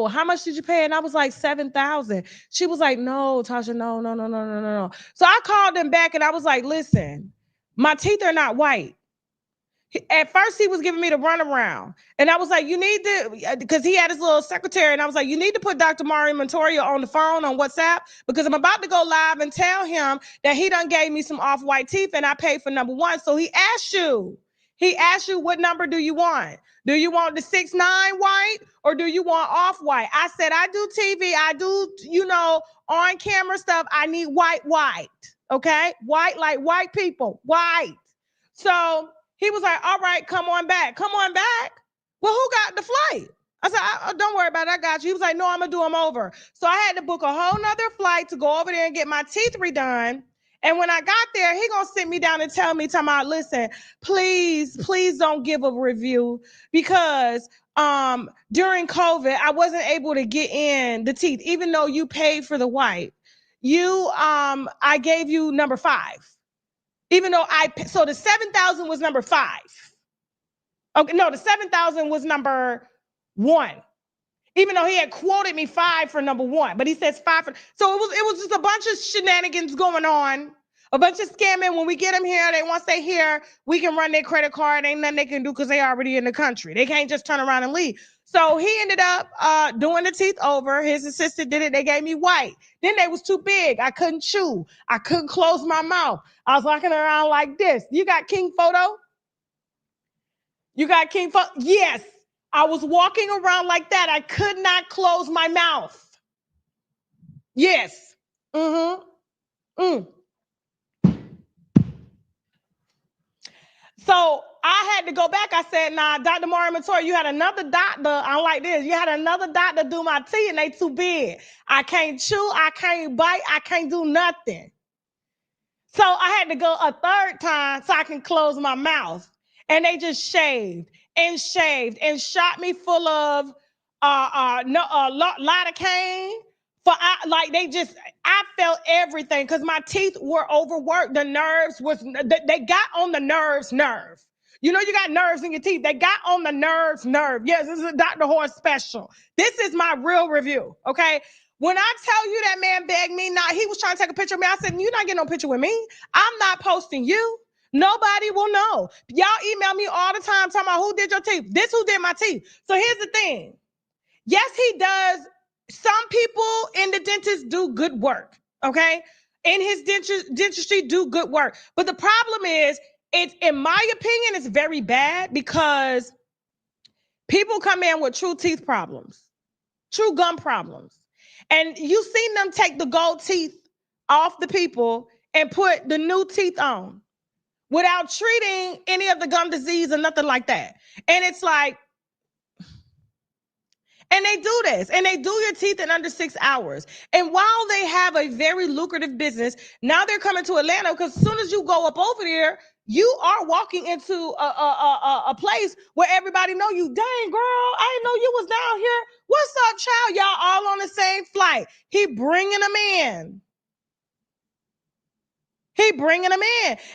How much did you pay? And I was like, 7,000. She was like, no, Tasha, no. So I called them back and I was like, listen, my teeth are not white. At first, he was giving me the runaround. And I was like, you need to, because he had his little secretary. And I was like, you need to put Dr. Mario Montoya on the phone on WhatsApp because I'm about to go live and tell him that he done gave me some off-white teeth and I paid for number 1. So he asked you, what number do you want? Do you want the 6'9" white or do you want off-white? I said, I do TV. I do, on camera stuff. I need white. Okay. White, like white people, white. So he was like, all right, come on back. Well, who got the flight? I said, don't worry about it. I got you. He was like, no, I'm going to do them over. So I had to book a whole nother flight to go over there and get my teeth redone. And when I got there, he gonna sit me down and tell me, listen, please don't give a review because during COVID, I wasn't able to get in the teeth, even though you paid for the white. I gave you number 5. Even though so the 7,000 was number 5. Okay, no, the 7,000 was number 1. Even though he had quoted me 5 for number 1, but he says 5 for, so it was just a bunch of shenanigans going on, a bunch of scamming. When we get them here, once they here, we can run their credit card. Ain't nothing they can do because they already in the country. They can't just turn around and leave. So he ended up doing the teeth over. His assistant did it. They gave me white. Then they was too big. I couldn't chew. I couldn't close my mouth. I was walking around like this. You got King photo? You got King photo? Yes. I was walking around like that. I could not close my mouth. Yes. So I had to go back. I said, nah, Dr. Mario Matori, you had another doctor. I'm like this. You had another doctor do my teeth and they too big. I can't chew. I can't bite. I can't do nothing. So I had to go a 3rd time so I can close my mouth. And they just shaved and shot me full of lidocaine. I felt everything because my teeth were overworked. The nerves they got on the nerve. You know, you got nerves in your teeth. They got on the nerve. Yes, this is a Dr. Horse special. This is my real review, okay? When I tell you that man begged me, he was trying to take a picture of me. I said, you're not getting no picture with me. I'm not posting you. Nobody will know. Y'all email me all the time talking about who did your teeth. This who did my teeth. So here's the thing. Yes, he does. Some people in the dentist do good work, okay? In his dentistry do good work. But the problem is, in my opinion, it's very bad because people come in with true teeth problems, true gum problems. And you've seen them take the gold teeth off the people and put the new teeth on without treating any of the gum disease or nothing like that. And it's like, and they do this, and they do your teeth in under 6 hours. And while they have a very lucrative business, now they're coming to Atlanta because as soon as you go up over there, you are walking into a place where everybody know you. Dang, girl, I didn't know you was down here. What's up, child? Y'all all on the same flight. He bringing them in.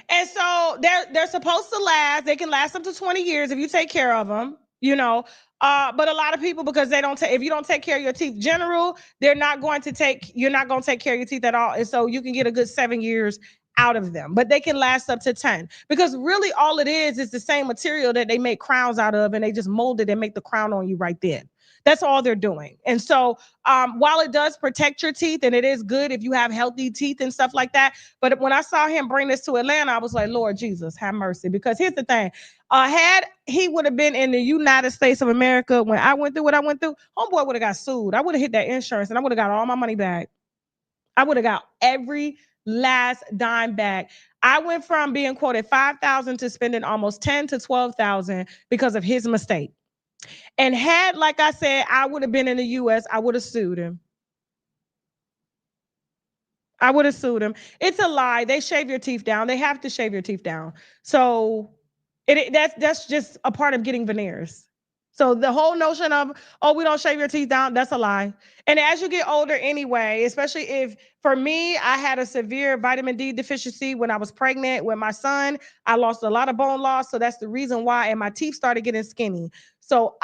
And so they're supposed to last. They can last up to 20 years if you take care of them, you know. But a lot of people, because if you don't take care of your teeth general, you're not going to take care of your teeth at all. And so you can get a good 7 years out of them, but they can last up to 10 because really all it is the same material that they make crowns out of, and they just mold it and make the crown on you right then. That's all they're doing. And so while it does protect your teeth, and it is good if you have healthy teeth and stuff like that, but when I saw him bring this to Atlanta, I was like, Lord Jesus, have mercy. Because here's the thing. Had he would have been in the United States of America when I went through what I went through, homeboy would have got sued. I would have hit that insurance and I would have got all my money back. I would have got every last dime back. I went from being quoted $5,000 to spending almost $10,000 to $12,000 because of his mistake. And had, like I said, I would have been in the U.S., I would have sued him. It's a lie. They shave your teeth down. They have to shave your teeth down. So that's just a part of getting veneers. So the whole notion of, we don't shave your teeth down, that's a lie. And as you get older anyway, especially if, for me, I had a severe vitamin D deficiency when I was pregnant with my son. I lost a lot of bone loss. So that's the reason why. And my teeth started getting skinny. So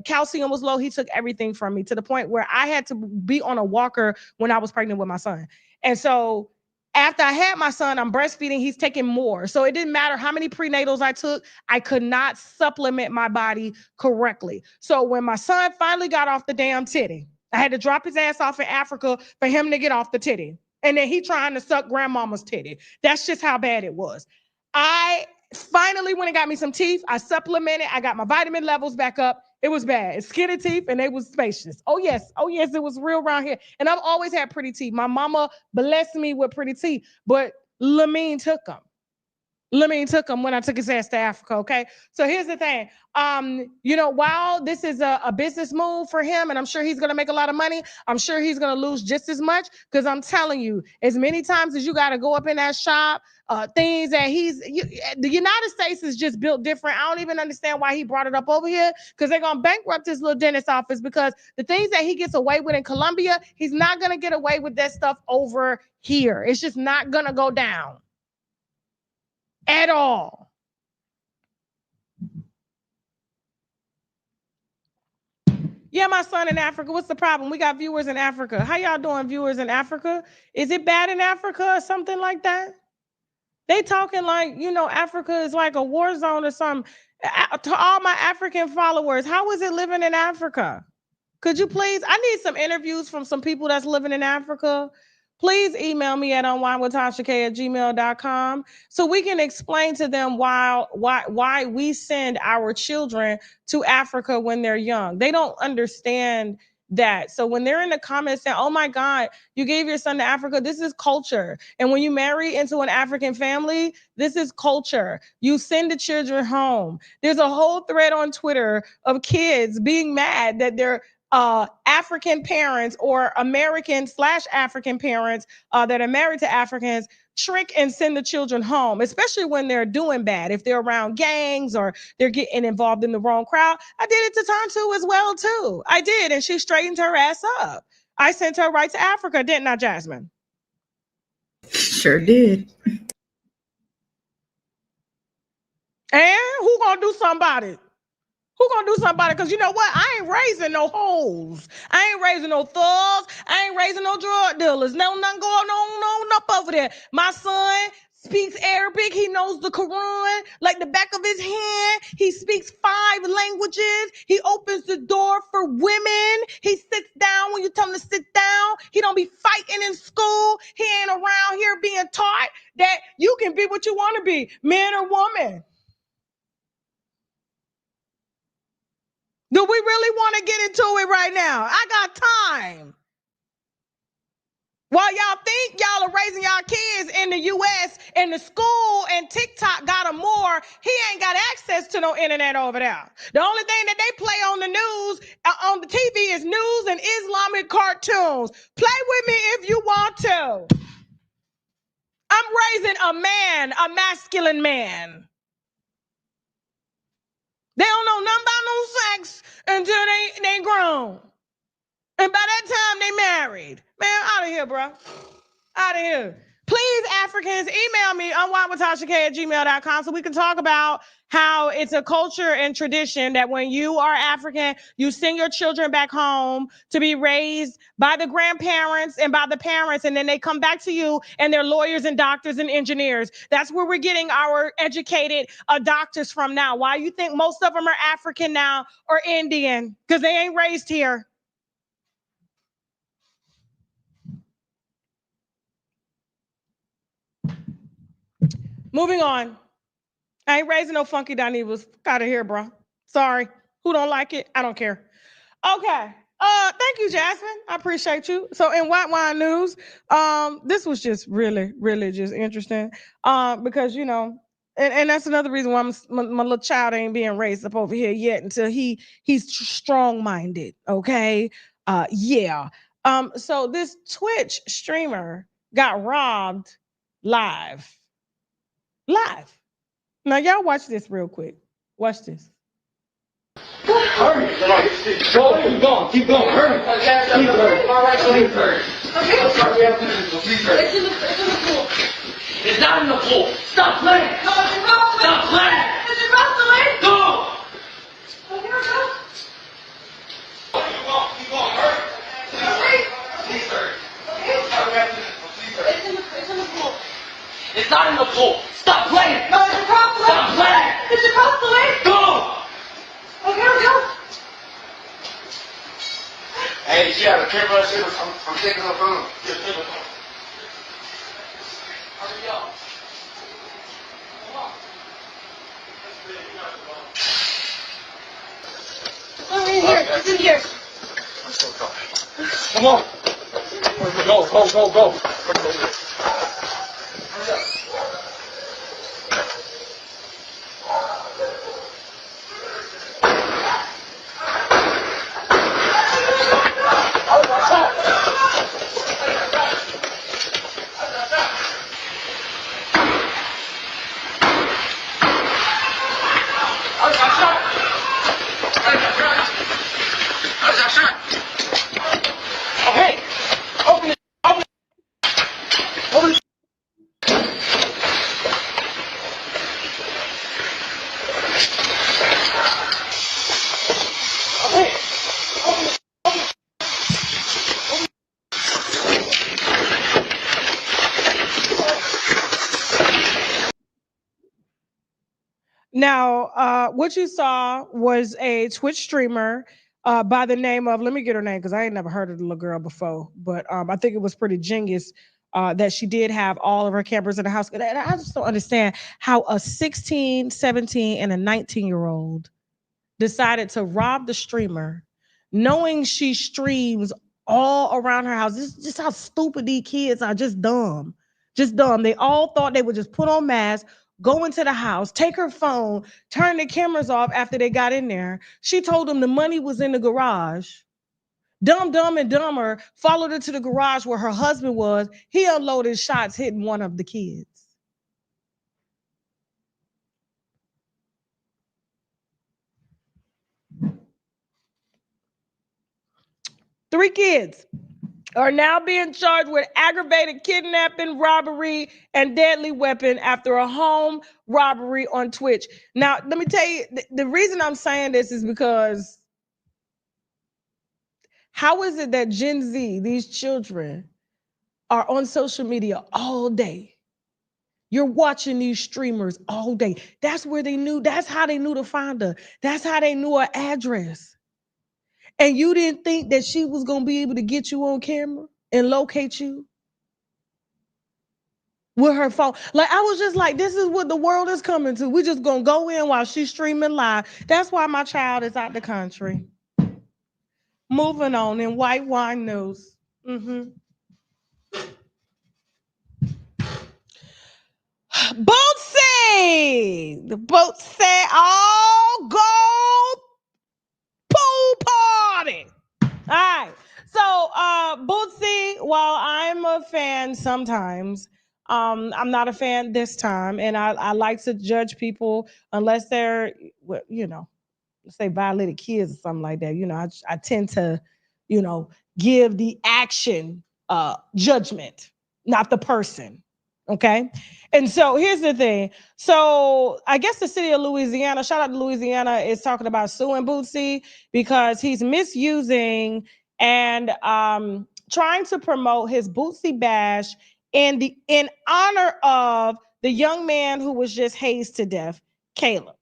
calcium was low. He took everything from me to the point where I had to be on a walker when I was pregnant with my son. And so after I had my son, I'm breastfeeding. He's taking more. So it didn't matter how many prenatals I took. I could not supplement my body correctly. So when my son finally got off the damn titty, I had to drop his ass off in Africa for him to get off the titty. And then he trying to suck grandmama's titty. That's just how bad it was. I finally went and got me some teeth. I supplemented. I got my vitamin levels back up. It was bad. It's skinny teeth and they was spacious. Oh yes, it was real around here. And I've always had pretty teeth. My mama blessed me with pretty teeth, but Lamine took them. took him when I took his ass to Africa, okay? So here's the thing. You know, while this is a business move for him, and I'm sure he's going to make a lot of money, I'm sure he's going to lose just as much, because I'm telling you, as many times as you got to go up in that shop, things that the United States is just built different. I don't even understand why he brought it up over here, because they're going to bankrupt his little dentist office, because the things that he gets away with in Colombia, he's not going to get away with that stuff over here. It's just not going to go down at all. Yeah, my son in Africa. What's the problem? We got viewers in Africa. How y'all doing, viewers in Africa? Is it bad in Africa or something like that? They talking like, you know, Africa is like a war zone or something. To all my African followers, how is it living in Africa? Could you please? I need some interviews from some people that's living in Africa. Please email me at unwinewithtashak@gmail.com so we can explain to them why we send our children to Africa when they're young. They don't understand that. So when they're in the comments saying, oh my God, you gave your son to Africa, this is culture. And when you marry into an African family, this is culture. You send the children home. There's a whole thread on Twitter of kids being mad that they're African parents or American/African parents that are married to Africans trick and send the children home, especially when they're doing bad. If they're around gangs or they're getting involved in the wrong crowd. I did it to Tantu as well too. I did, and she straightened her ass up. I sent her right to Africa, didn't I, Jasmine? Sure did. And who gonna do somebody? Who gonna do something about it? Because you know what? I ain't raising no hoes. I ain't raising no thugs. I ain't raising no drug dealers. No, nothing going on up over there. My son speaks Arabic. He knows the Quran like the back of his hand. He speaks 5 languages. He opens the door for women. He sits down when you tell him to sit down. He don't be fighting in school. He ain't around here being taught that you can be what you want to be, man or woman. Do we really want to get into it right now? I got time. While y'all think y'all are raising y'all kids in the U.S. and the school and TikTok got them more, he ain't got access to no internet over there. The only thing that they play on the news, on the TV is news and Islamic cartoons. Play with me if you want to. I'm raising a man, a masculine man. They don't know nothing about no sex until they grown. And by that time, they married. Man, out of here, bro. Out of here. Please, Africans, email me, unwinewithtashak@gmail.com so we can talk about how it's a culture and tradition that when you are African, you send your children back home to be raised by the grandparents and by the parents, and then they come back to you and they're lawyers and doctors and engineers. That's where we're getting our educated doctors from now. Why you think most of them are African now or Indian? Because they ain't raised here. Moving on. I ain't raising no funky Donivas. Out of here, bro. Sorry. Who don't like it? I don't care. Okay. Thank you, Jasmine. I appreciate you. So in White Wine News, this was just really, really just interesting. Because, you know, and that's another reason why my little child ain't being raised up over here yet until he's strong-minded. Okay. Yeah. So this Twitch streamer got robbed live. Now, y'all watch this real quick. Watch this. Hurry! Go, keep going, keep going, hurry! Please hurry. Please hurry. It's in the pool. It's not in the pool. Stop playing! No, it's across the way. Stop playing! It's across the way. Go! Okay, let's go. Keep going, hurry! Please hurry. It's in the pool. It's not in the pool. Stop playing! No, it's across the way. Stop playing! It's across the way. Go! Okay, let's go. Hey, you got a camera? I'm taking the phone. Yeah, take the phone. Hurry up. Come on. Oh, in here. It's in here. Come on. Go. Hurry up. Now, what you saw was a Twitch streamer by the name of, let me get her name because I ain't never heard of the little girl before, but I think it was pretty genius that she did have all of her cameras in the house. And I just don't understand how a 16, 17, and a 19-year-old decided to rob the streamer, knowing she streams all around her house. This is just how stupid these kids are, just dumb. Just dumb. They all thought they would just put on masks, go into the house, take her phone, turn the cameras off after they got in there. She told them the money was in the garage. Dumb and Dumber followed her to the garage where her husband was. He unloaded shots hitting one of the kids. Three kids are now being charged with aggravated kidnapping, robbery, and deadly weapon after a home robbery on Twitch. Now, let me tell you, the reason I'm saying this is because how is it that Gen Z, these children, are on social media all day? You're watching these streamers all day. That's where they knew, that's how they knew to find her. That's how they knew her address. And you didn't think that she was going to be able to get you on camera and locate you with her phone? Like, I was just like, this is what the world is coming to. We're just going to go in while she's streaming live. That's why my child is out the country. Moving on in white wine news. Boosie! The Boosie all go pool party. All right. So Boosie, while I'm a fan sometimes, I'm not a fan this time. And I like to judge people unless they're, you know, say violated kids or something like that. You know, I tend to, you know, give the action judgment, not the person. Okay. And so here's the thing. So I guess the city of Louisiana, shout out to Louisiana, is talking about suing Boosie because he's misusing and trying to promote his Boosie bash in honor of the young man who was just hazed to death, Caleb.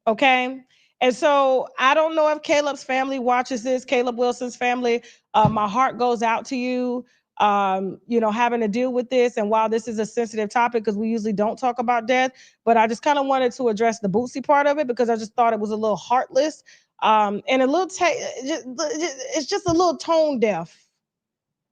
Okay. And so I don't know if Caleb's family watches this, Caleb Wilson's family. My heart goes out to you. You know, having to deal with this. And while this is a sensitive topic, because we usually don't talk about death, but I just kind of wanted to address the Boosie part of it because I just thought it was a little heartless and a little, it's just a little tone deaf.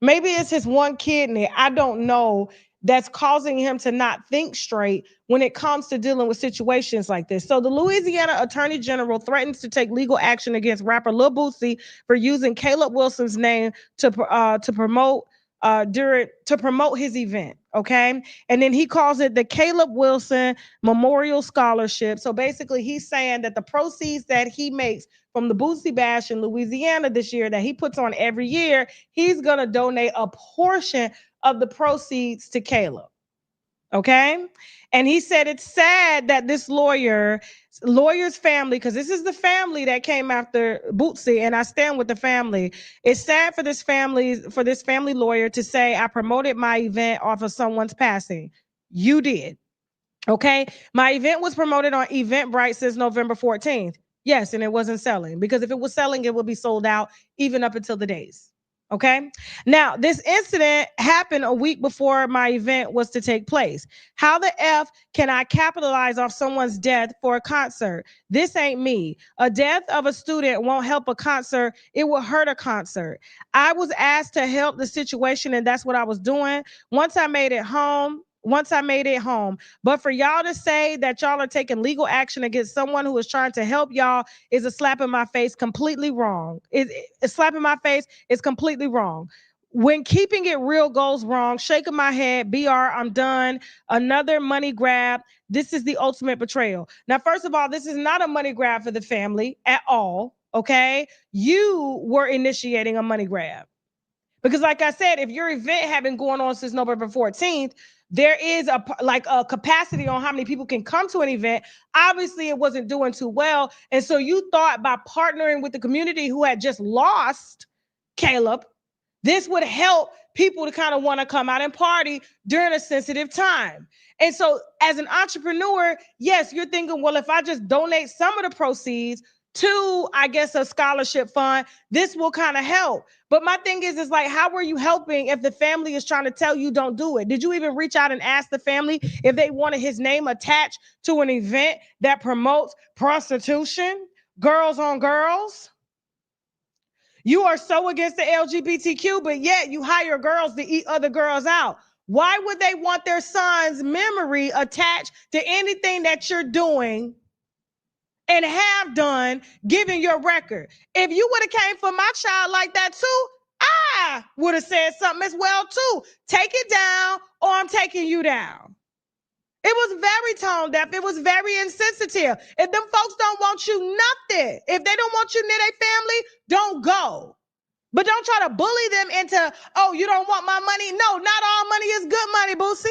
Maybe it's his one kidney, I don't know, that's causing him to not think straight when it comes to dealing with situations like this. So the Louisiana Attorney General threatens to take legal action against rapper Lil Boosie for using Caleb Wilson's name to promote his event. Okay. And then he calls it the Caleb Wilson Memorial Scholarship. So basically he's saying that the proceeds that he makes from the Boosie Bash in Louisiana this year that he puts on every year, he's going to donate a portion of the proceeds to Caleb. Okay. And he said it's sad that this lawyer's family, because this is the family that came after Boosie, and I stand with the family. It's sad for this family lawyer to say, I promoted my event off of someone's passing. You did. Okay. My event was promoted on Eventbrite since November 14th. Yes, and it wasn't selling, because if it was selling, it would be sold out even up until the days. Okay. Now, this incident happened a week before my event was to take place. How the F can I capitalize off someone's death for a concert? This ain't me. A death of a student won't help a concert. It will hurt a concert. I was asked to help the situation, and that's what I was doing. Once I made it home. But for y'all to say that y'all are taking legal action against someone who is trying to help y'all is a slap in my face, completely wrong. A slap in my face is completely wrong. When keeping it real goes wrong, shaking my head, BR, I'm done. Another money grab. This is the ultimate betrayal. Now, first of all, this is not a money grab for the family at all, okay? You were initiating a money grab. Because like I said, if your event had been going on since November 14th, there is a capacity on how many people can come to an event. Obviously, it wasn't doing too well. And so you thought by partnering with the community who had just lost Caleb, This would help people to kind of want to come out and party during a sensitive time. And so as an entrepreneur, yes, you're thinking, well, if I just donate some of the proceeds to, I guess, a scholarship fund, this will kind of help. But my thing is like, how are you helping if the family is trying to tell you don't do it? Did you even reach out and ask the family if they wanted his name attached to an event that promotes prostitution, girls on girls? You are so against the LGBTQ, but yet you hire girls to eat other girls out. Why would they want their son's memory attached to anything that you're doing and have done, given your record? If you would have came for my child like that too, I would have said something as well too. Take it down or I'm taking you down. It was very tone deaf. It was very insensitive. If them folks don't want you, nothing. If they don't want you near their family, don't go. But don't try to bully them into, oh, you don't want my money. No, not all money is good money, Boosie.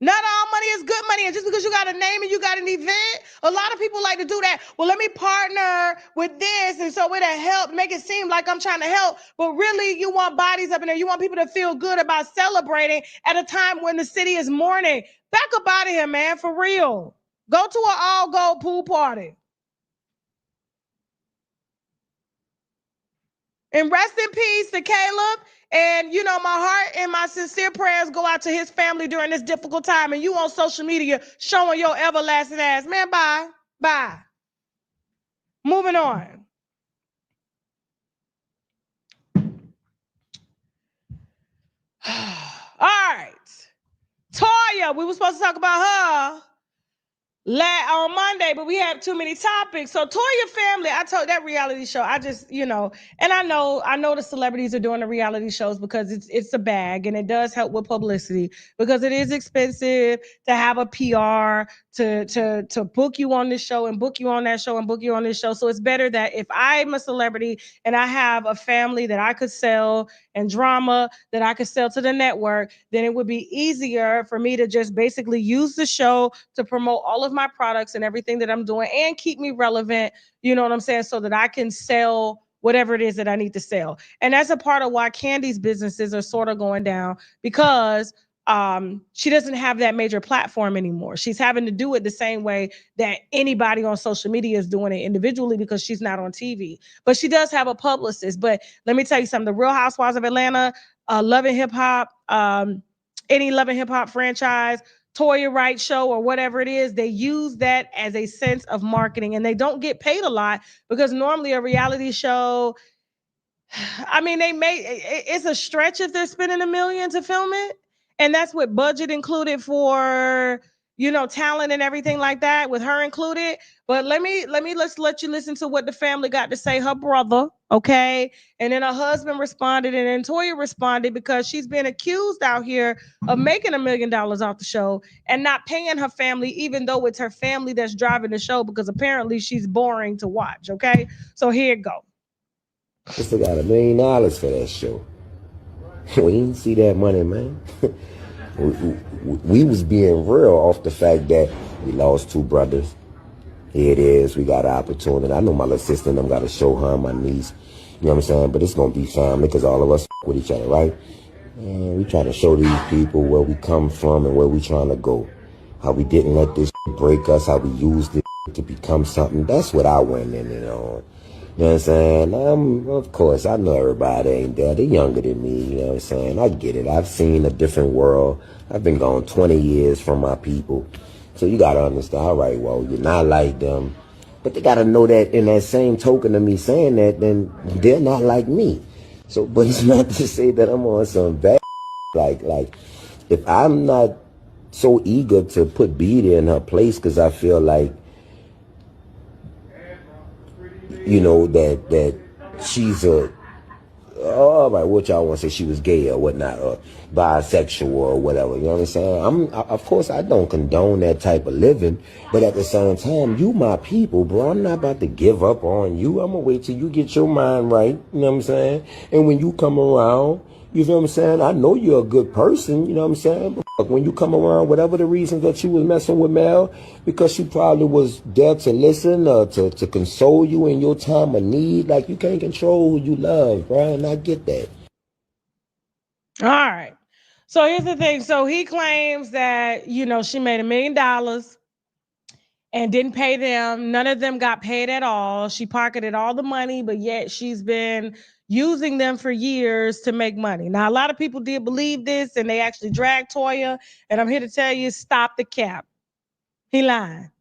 Not all money is good money. And just because you got a name and you got an event, a lot of people like to do that. Well, let me partner with this. And so it'll help make it seem like I'm trying to help. But really, you want bodies up in there. You want people to feel good about celebrating at a time when the city is mourning. Back up out of here, man, for real. Go to an all-gold pool party. And rest in peace to Caleb. And, you know, my heart and my sincere prayers go out to his family during this difficult time. And you on social media showing your everlasting ass. Man, bye. Bye. Moving on. All right. Toya, we were supposed to talk about her on Monday, but we have too many topics. So Toya family, I told that reality show, I just, you know, and I know the celebrities are doing the reality shows because it's a bag and it does help with publicity because it is expensive to have a PR to book you on this show and book you on that show and book you on this show. So it's better that if I'm a celebrity and I have a family that I could sell and drama that I could sell to the network, then it would be easier for me to just basically use the show to promote all of my products and everything that I'm doing and keep me relevant, you know what I'm saying, so that I can sell whatever it is that I need to sell. And that's a part of why Candy's businesses are sort of going down because she doesn't have that major platform anymore. She's having to do it the same way that anybody on social media is doing it individually because she's not on TV. But she does have a publicist. But let me tell you something, the Real Housewives of Atlanta, Love and Hip Hop, any Love and Hip Hop franchise, Toya Wright show or whatever it is, they use that as a sense of marketing and they don't get paid a lot because normally a reality show, I mean, it's a stretch if they're spending $1 million to film it. And that's with budget included for, you know, talent and everything like that with her included. But let's let you listen to what the family got to say, her brother, okay? And then her husband responded and then Toya responded because she's been accused out here of making $1 million off the show and not paying her family, even though it's her family that's driving the show because apparently she's boring to watch, okay? So here it go. I still got $1 million for that show. We didn't see that money, man. we was being real off the fact that we lost 2 brothers. Here it is, we got an opportunity. I know my little sister and them got to show her and my niece. You know what I'm saying? But it's going to be family because all of us with each other, right? And we try to show these people where we come from and where we trying to go. How we didn't let this break us, how we used it to become something. That's what I went in and on. You know what I'm saying? Of course, I know everybody ain't there. They're younger than me, you know what I'm saying? I get it. I've seen a different world. I've been gone 20 years from my people. So you got to understand, all right, well, you're not like them. But they got to know that in that same token of me saying that, then they're not like me. So, but it's not to say that I'm on some bad like, if I'm not so eager to put Beatty in her place because I feel like, you know, that she's all right, what y'all want to say, she was gay or whatnot, or bisexual or whatever, you know what I'm saying? Of course, I don't condone that type of living, but at the same time, you my people, bro. I'm not about to give up on you. I'm going to wait till you get your mind right, you know what I'm saying? And when you come around, you feel what I'm saying? I know you're a good person, you know what I'm saying? When you come around, whatever the reason that you was messing with Mel, because she probably was there to listen or to console you in your time of need. Like, you can't control who you love, bro, and I get that. All right. So here's the thing. So he claims that, she made $1 million and didn't pay them. None of them got paid at all. She pocketed all the money, but yet she's been using them for years to make money. Now, a lot of people did believe this, and they actually dragged Toya. And I'm here to tell you, stop the cap. He lying.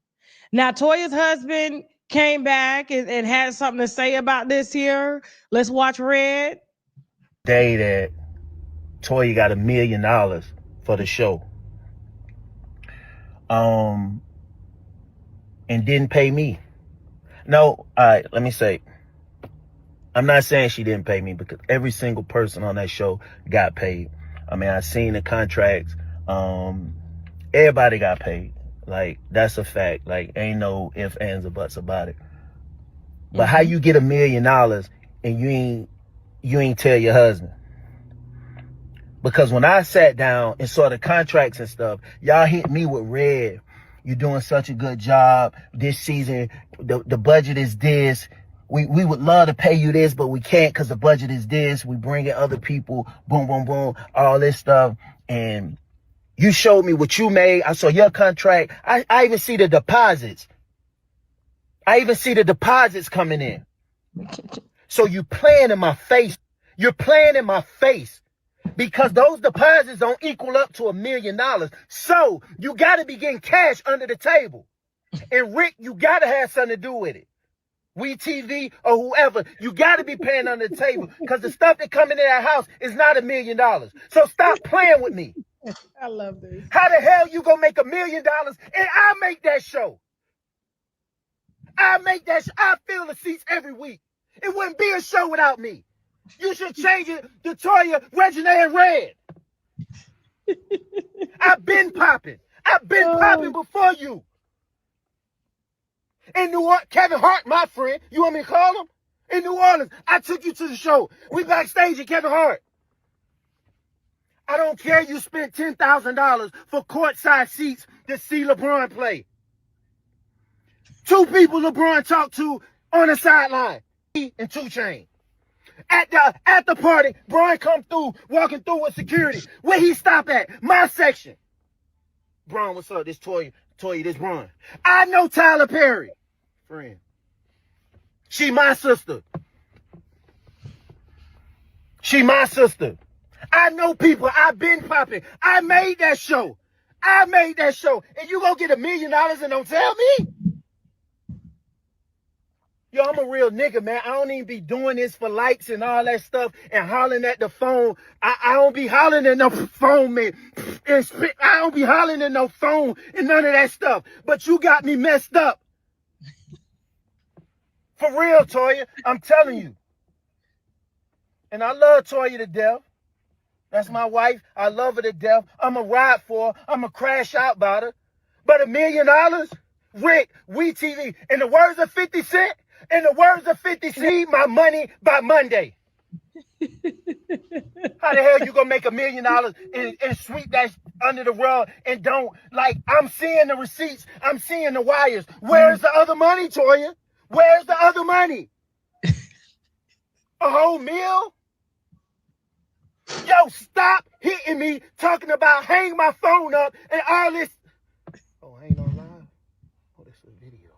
Now, Toya's husband came back and had something to say about this here. Let's watch Red. Day that Toya got $1 million for the show. And didn't pay me. No, all right, let me say, I'm not saying she didn't pay me, because every single person on that show got paid. I mean, I seen the contracts. Everybody got paid. Like, that's a fact. Like, ain't no ifs, ands, or buts about it. But how you get $1 million and you ain't tell your husband? Because when I sat down and saw the contracts and stuff, y'all hit me with Red. You're doing such a good job this season. The budget is this. We would love to pay you this, but we can't because the budget is this. We bring in other people. Boom, boom, boom. All this stuff. And you showed me what you made. I saw your contract. I even see the deposits. I even see the deposits coming in. So you playing in my face. You're playing in my face. Because those deposits don't equal up to $1 million. So you got to be getting cash under the table. And Rick, you got to have something to do with it. We TV or whoever, you got to be paying under the table. Because the stuff that come into that house is not $1 million. So stop playing with me. I love this. How the hell you gonna make $1 million and I make that show? I make that I fill the seats every week. It wouldn't be a show without me. You should change it to Toya, Regina, and Red. I've been popping. I've been popping before you. In New Orleans, Kevin Hart, my friend. You want me to call him? In New Orleans, I took you to the show. We backstage at Kevin Hart. I don't care you spent $10,000 for courtside seats to see LeBron play. 2 people LeBron talked to on the sideline. He and 2 Chainz. At the party, Brian come through, walking through with security. Where he stop at? My section. Brian, what's up? This Toya, this Brian. I know Tyler Perry. Friend. She my sister. She my sister. I know people. I've been popping. I made that show. And you gonna get $1 million and don't tell me? Yo, I'm a real nigga, man. I don't even be doing this for likes and all that stuff and hollering at the phone. I don't be hollering at no phone, man. I don't be hollering at no phone and none of that stuff. But you got me messed up. For real, Toya. I'm telling you. And I love Toya to death. That's my wife. I love her to death. I'm a ride for her. I'm a crash out about her. But $1 million? Rick, We TV. In the words of 50 Cent, need my money by Monday. How the hell you gonna make $1 million and sweep that under the rug and don't, like, I'm seeing the receipts, I'm seeing the wires. Where's the other money, Toya? Where's the other money? A whole meal? Yo, stop hitting me talking about hang my phone up and all this. Oh, I ain't on live? Oh, this is a video.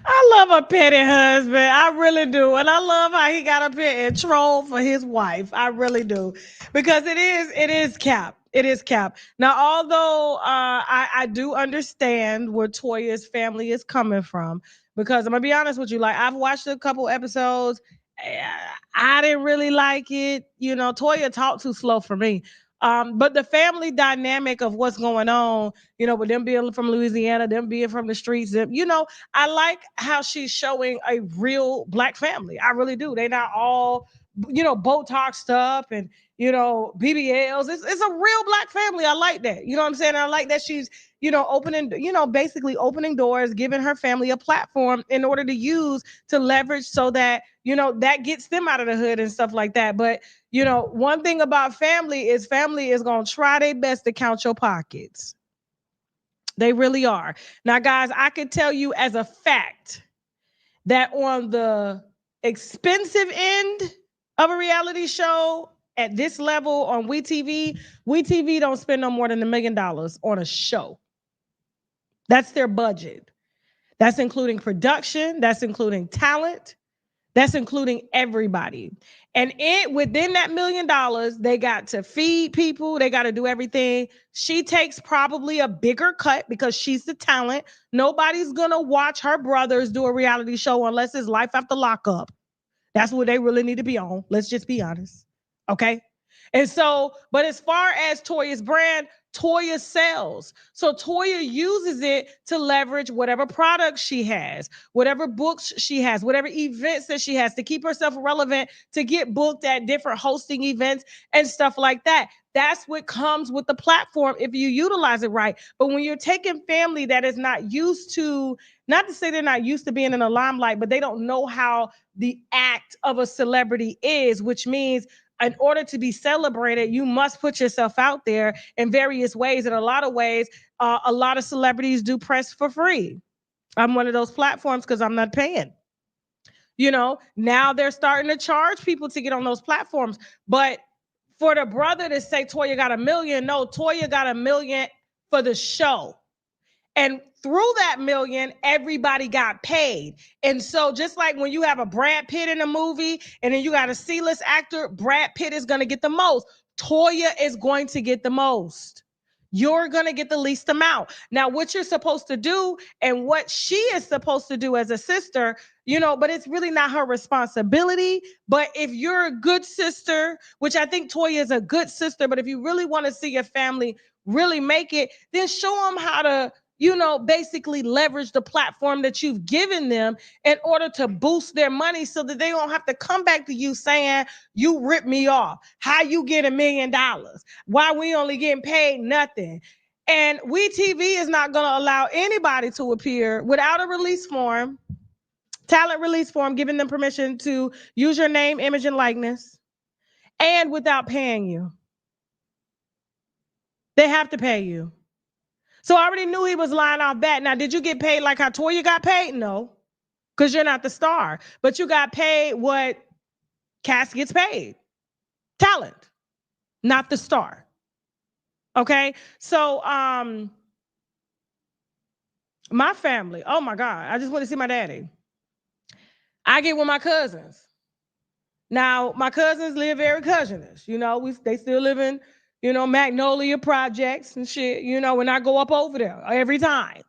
I love a petty husband. I really do. And I love how he got up here and trolled for his wife. I really do. Because it is cap. It is cap. Now, although I do understand where Toya's family is coming from, because I'm going to be honest with you, like, I've watched a couple episodes. I didn't really like it. You know, Toya talked too slow for me. But the family dynamic of what's going on, you know, with them being from Louisiana, them being from the streets, you know, I like how she's showing a real Black family. I really do. They're not all Botox stuff and, BBLs. It's a real Black family. I like that. You know what I'm saying? I like that she's, basically opening doors, giving her family a platform in order to use to leverage so that, that gets them out of the hood and stuff like that. But, one thing about family is going to try their best to count your pockets. They really are. Now, guys, I could tell you as a fact that on the expensive end of a reality show at this level on WeTV don't spend no more than $1 million on a show. That's their budget. That's including production. That's including talent. That's including everybody. And within that $1 million, they got to feed people. They got to do everything. She takes probably a bigger cut because she's the talent. Nobody's going to watch her brothers do a reality show unless it's Life After Lockup. That's what they really need to be on. Let's just be honest. Okay? And so, but as far as Toya's brand, Toya sells. So Toya uses it to leverage whatever products she has, whatever books she has, whatever events that she has to keep herself relevant, to get booked at different hosting events and stuff like that. That's what comes with the platform if you utilize it right. But when you're taking family that is not used to, not to say they're not used to being in the limelight, but they don't know how the act of a celebrity is, which means in order to be celebrated, you must put yourself out there in various ways. In a lot of ways, a lot of celebrities do press for free. I'm one of those platforms because I'm not paying. Now they're starting to charge people to get on those platforms. But for the brother to say Toya got $1 million, no, Toya got $1 million for the show. And through that $1 million, everybody got paid. And so just like when you have a Brad Pitt in a movie and then you got a C-list actor, Brad Pitt is going to get the most. Toya is going to get the most. You're going to get the least amount. Now, what you're supposed to do and what she is supposed to do as a sister, but it's really not her responsibility. But if you're a good sister, which I think Toya is a good sister, but if you really want to see your family really make it, then show them how to, basically leverage the platform that you've given them in order to boost their money so that they don't have to come back to you saying, you ripped me off. How you get $1 million? Why we only getting paid nothing? And WeTV is not going to allow anybody to appear without a release form, talent release form, giving them permission to use your name, image, and likeness, and without paying you. They have to pay you. So I already knew he was lying off bat. Now, did you get paid like how Toya got paid? No, because you're not the star. But you got paid what Cass gets paid. Talent, not the star. Okay? So my family, oh my God, I just want to see my daddy. I get with my cousins. Now, my cousins live very cousinish. They still live in, Magnolia projects and shit, when I go up over there every time.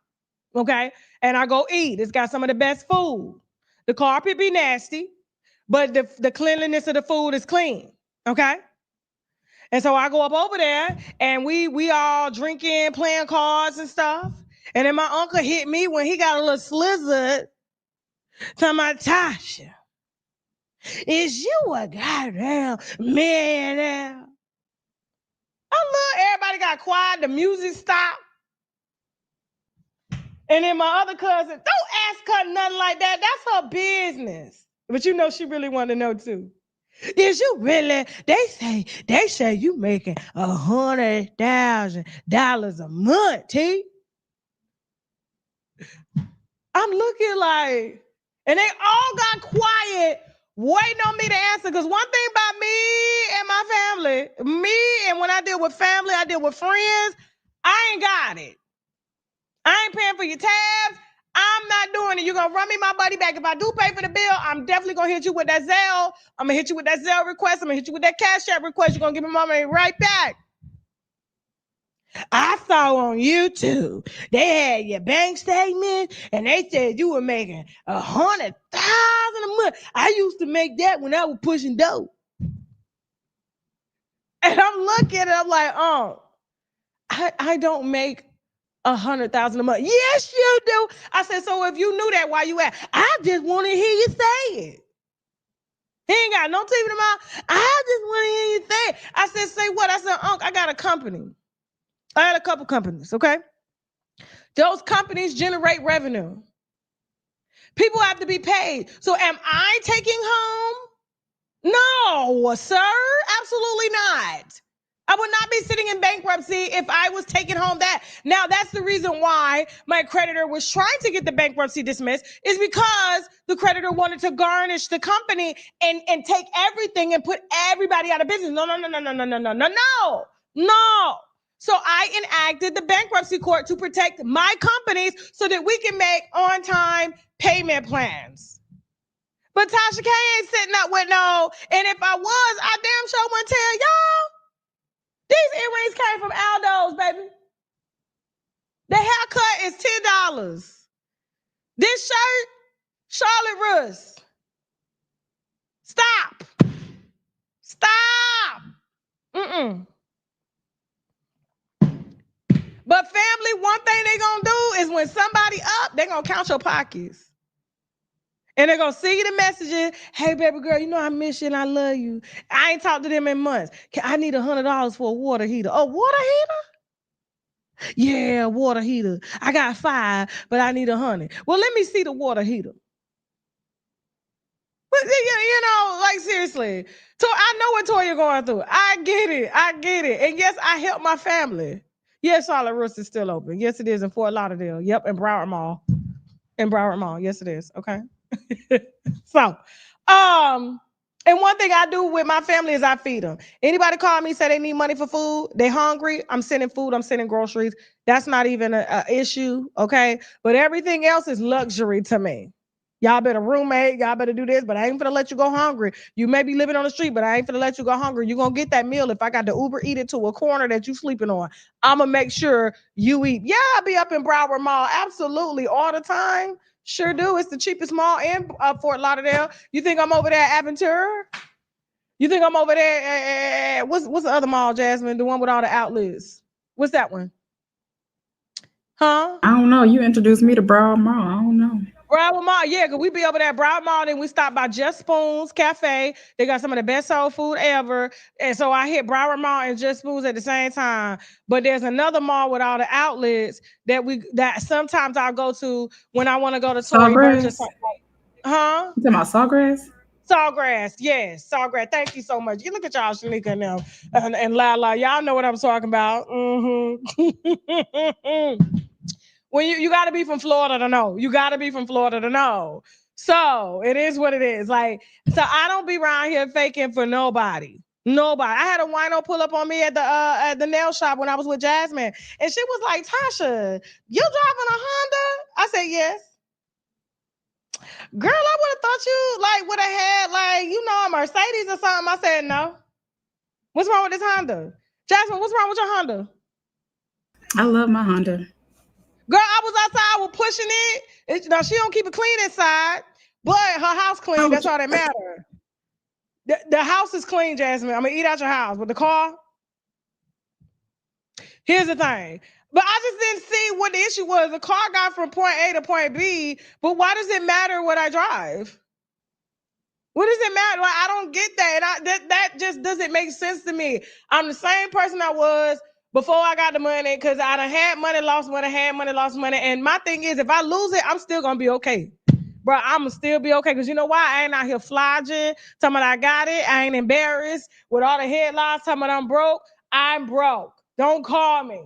Okay. And I go eat. It's got some of the best food. The carpet be nasty, but the cleanliness of the food is clean. Okay. And so I go up over there and we all drinking, playing cards and stuff. And then my uncle hit me when he got a little slizzard to my Tasha. Is you a goddamn millionaire? Everybody got quiet. The music stopped. And then my other cousin, don't ask her nothing like that. That's her business. But she really wanted to know too. Is you really? They say you making $100,000 a month, T. I'm looking like, and they all got quiet, waiting on me to answer. Because one thing about me and my family, and when I deal with family, I deal with friends, I ain't got it. I ain't paying for your tabs. I'm not doing it. You're going to run me my money back. If I do pay for the bill, I'm definitely going to hit you with that Zelle. I'm going to hit you with that Zelle request. I'm going to hit you with that Cash App request. You're going to give me my money right back. I saw on YouTube, they had your bank statement and they said you were making $100,000 a month. I used to make that when I was pushing dope. And I'm looking and I'm like, I don't make $100,000 a month. Yes, you do. I said, so if you knew that, why you at? I just want to hear you say it. He ain't got no TV tomorrow. I just want to hear you think. I said, say what? I said, Unc, I got a company. I had a couple companies, okay? Those companies generate revenue. People have to be paid. So am I taking home? No, sir. Absolutely not. I would not be sitting in bankruptcy if I was taking home that. Now, that's the reason why my creditor was trying to get the bankruptcy dismissed, is because the creditor wanted to garnish the company and take everything and put everybody out of business. No. So I enacted the bankruptcy court to protect my companies so that we can make on-time payment plans. But Tasha K ain't sitting up with no, and if I was, I damn sure wouldn't tell y'all. These earrings came from Aldo's, baby. The haircut is $10. This shirt, Charlotte Russe. Stop. But family, one thing they gonna do is when somebody up, they gonna count your pockets. And they're gonna send you the messages. Hey, baby girl, you know I miss you and I love you. I ain't talked to them in months. I need $100 for a water heater. Oh, water heater? Yeah, water heater. I got 5, but I need 100. Well, let me see the water heater. But you know, like seriously. So I know what Toya going through. I get it. And yes, I help my family. Yes, Charlotte Russe is still open. Yes, it is in Fort Lauderdale. Yep, in Broward Mall. Yes, it is. Okay. So, and one thing I do with my family is I feed them. Anybody call me, say they need money for food, they hungry, I'm sending food, I'm sending groceries. That's not even an issue, okay? But everything else is luxury to me. Y'all better roommate, y'all better do this, but I ain't gonna let you go hungry. You may be living on the street, but I ain't gonna let you go hungry. You're gonna get that meal if I got to Uber eat it to a corner that you sleeping on. I'm gonna make sure you eat. Yeah, I'll be up in Broward Mall, absolutely, all the time. Sure do. It's the cheapest mall in Fort Lauderdale. You think I'm over there at Aventura? You think I'm over there at, what's the other mall, Jasmine? The one with all the outlets. What's that one? Huh? I don't know. You introduced me to Broward Mall. I don't know. Broward Mall, yeah, because we be over there at Broward Mall, then we stop by Just Spoons Cafe. They got some of the best soul food ever. And so I hit Broward Mall and Just Spoons at the same time. But there's another mall with all the outlets that sometimes I'll go to when I want to go to Tory Burgess. Huh? You talking about Sawgrass? Sawgrass, yes, Sawgrass. Thank you so much. You look at y'all, Shanika and them, and Lala. Y'all know what I'm talking about. When you got to be from Florida to know. So it is what it is. Like, so I don't be around here faking for nobody. I had a wino pull up on me at the nail shop when I was with Jasmine, and she was like, "Tasha, you driving a Honda?" I said, "Yes." Girl, I would have thought you would have had a Mercedes or something. I said, "No." What's wrong with this Honda? Jasmine, what's wrong with your Honda? I love my Honda. Girl, I was outside, I was pushing it. Now she don't keep it clean inside, but her house clean. That's all that matters. The house is clean, Jasmine. I'm gonna eat out your house, but the car. Here's the thing. But I just didn't see what the issue was. The car got from point A to point B, but why does it matter what I drive? What does it matter? Like, I don't get that. That just doesn't make sense to me. I'm the same person I was before I got the money, because I done had money, lost money, had money, lost money. And my thing is, if I lose it, I'm still gonna be okay. Bro, I'm gonna still be okay. Because you know why? I ain't out here flogging, talking about I got it. I ain't embarrassed with all the headlines talking about I'm broke. I'm broke. Don't call me.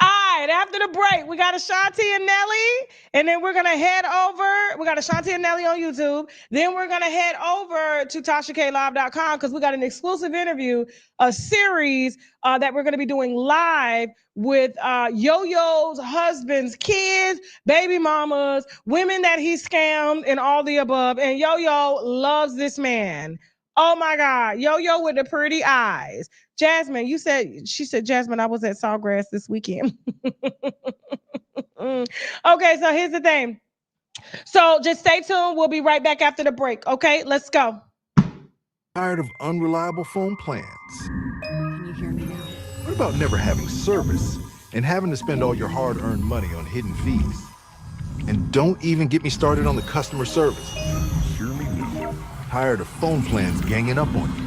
All right, after the break, we got Ashanti and Nelly, and then we're going to head over. We got Ashanti and Nelly on YouTube. Then we're going to head over to TashaKLive.com because we got an exclusive interview, a series that we're going to be doing live with Yo-Yo's husband's kids, baby mamas, women that he scammed, and all the above. And Yo-Yo loves this man. Oh, my God. Yo-Yo with the pretty eyes. Jasmine, she said, Jasmine, I was at Sawgrass this weekend. Okay, so here's the thing. So just stay tuned. We'll be right back after the break. Okay, let's go. Tired of unreliable phone plans? Can you hear me now? What about never having service and having to spend all your hard-earned money on hidden fees? And don't even get me started on the customer service. Hear me now. Tired of phone plans ganging up on you.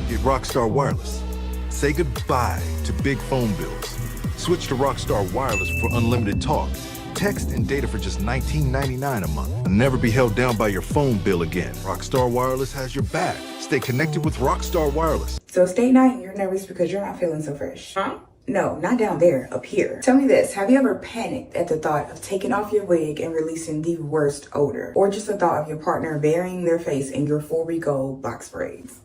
Get Rockstar Wireless. Say goodbye to big phone bills. Switch to Rockstar Wireless for unlimited talk, text, and data for just $19.99 a month. And never be held down by your phone bill again. Rockstar Wireless has your back. Stay connected with Rockstar Wireless. So stay night and you're nervous because you're not feeling so fresh. Huh? No, not down there, up here. Tell me this, have you ever panicked at the thought of taking off your wig and releasing the worst odor? Or just the thought of your partner burying their face in your 4-week old box braids?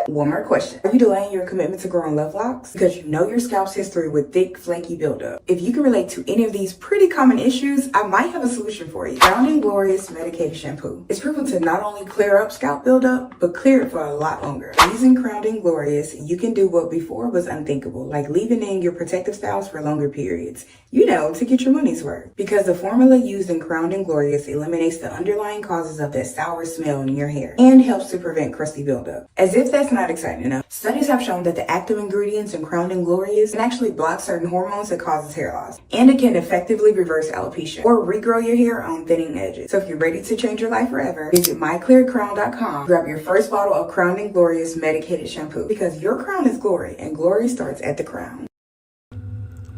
One more question. Are you delaying your commitment to growing love locks? Because you know your scalp's history with thick, flaky buildup. If you can relate to any of these pretty common issues, I might have a solution for you. Crowned and Glorious Medicated Shampoo. It's proven to not only clear up scalp buildup, but clear it for a lot longer. Using Crowned and Glorious, you can do what before was unthinkable, like leaving in your protective styles for longer periods. You know, to get your money's worth. Because the formula used in Crowned and Glorious eliminates the underlying causes of that sour smell in your hair and helps to prevent crusty buildup. As if that's not exciting enough, studies have shown that the active ingredients in Crowned and Glorious can actually block certain hormones that causes hair loss. And it can effectively reverse alopecia or regrow your hair on thinning edges. So if you're ready to change your life forever, visit myclearcrown.com. Grab your first bottle of Crowned and Glorious Medicated Shampoo because your crown is glory and glory starts at the crown.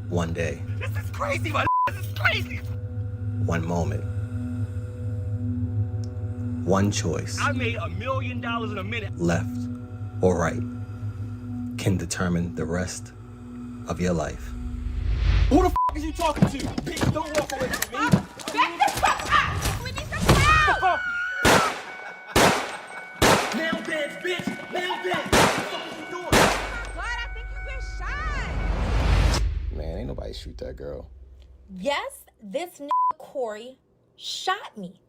One day. This is crazy, man. This is crazy. One moment. One choice. I made $1 million in a minute. Left or right can determine the rest of your life. Who the f is you talking to? Bitch, don't walk away from me. Back the fuck up! We need some help! Nail dance, bitch! Nail dance! What the fuck is you doing? God, I think you get shot. Man, ain't nobody shoot that girl. Yes, this Corey shot me.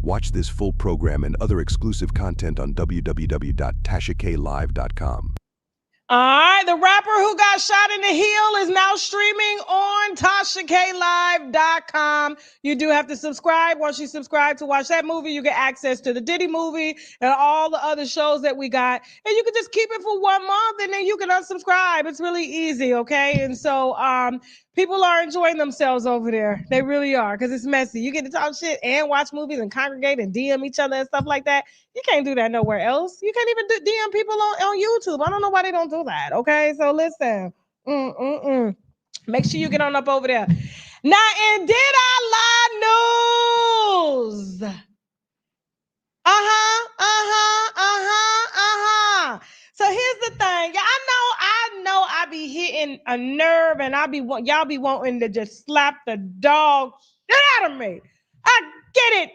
Watch this full program and other exclusive content on www.tashaklive.com. All right, the rapper who got shot in the heel is now streaming on TashaKLive.com. You do have to subscribe. Once you subscribe to watch that movie, you get access to the Diddy movie and all the other shows that we got. And you can just keep it for 1 month and then you can unsubscribe. It's really easy, okay? And so people are enjoying themselves over there. They really are, because it's messy. You get to talk shit and watch movies and congregate and DM each other and stuff like that. You can't do that nowhere else. You can't even DM people on YouTube. I don't know why they don't do that, okay? So listen, make sure you get on up over there. Now, in Did I Lie News? So here's the thing. I know I be hitting a nerve and y'all be wanting to just slap the dog shit out of me. I get it.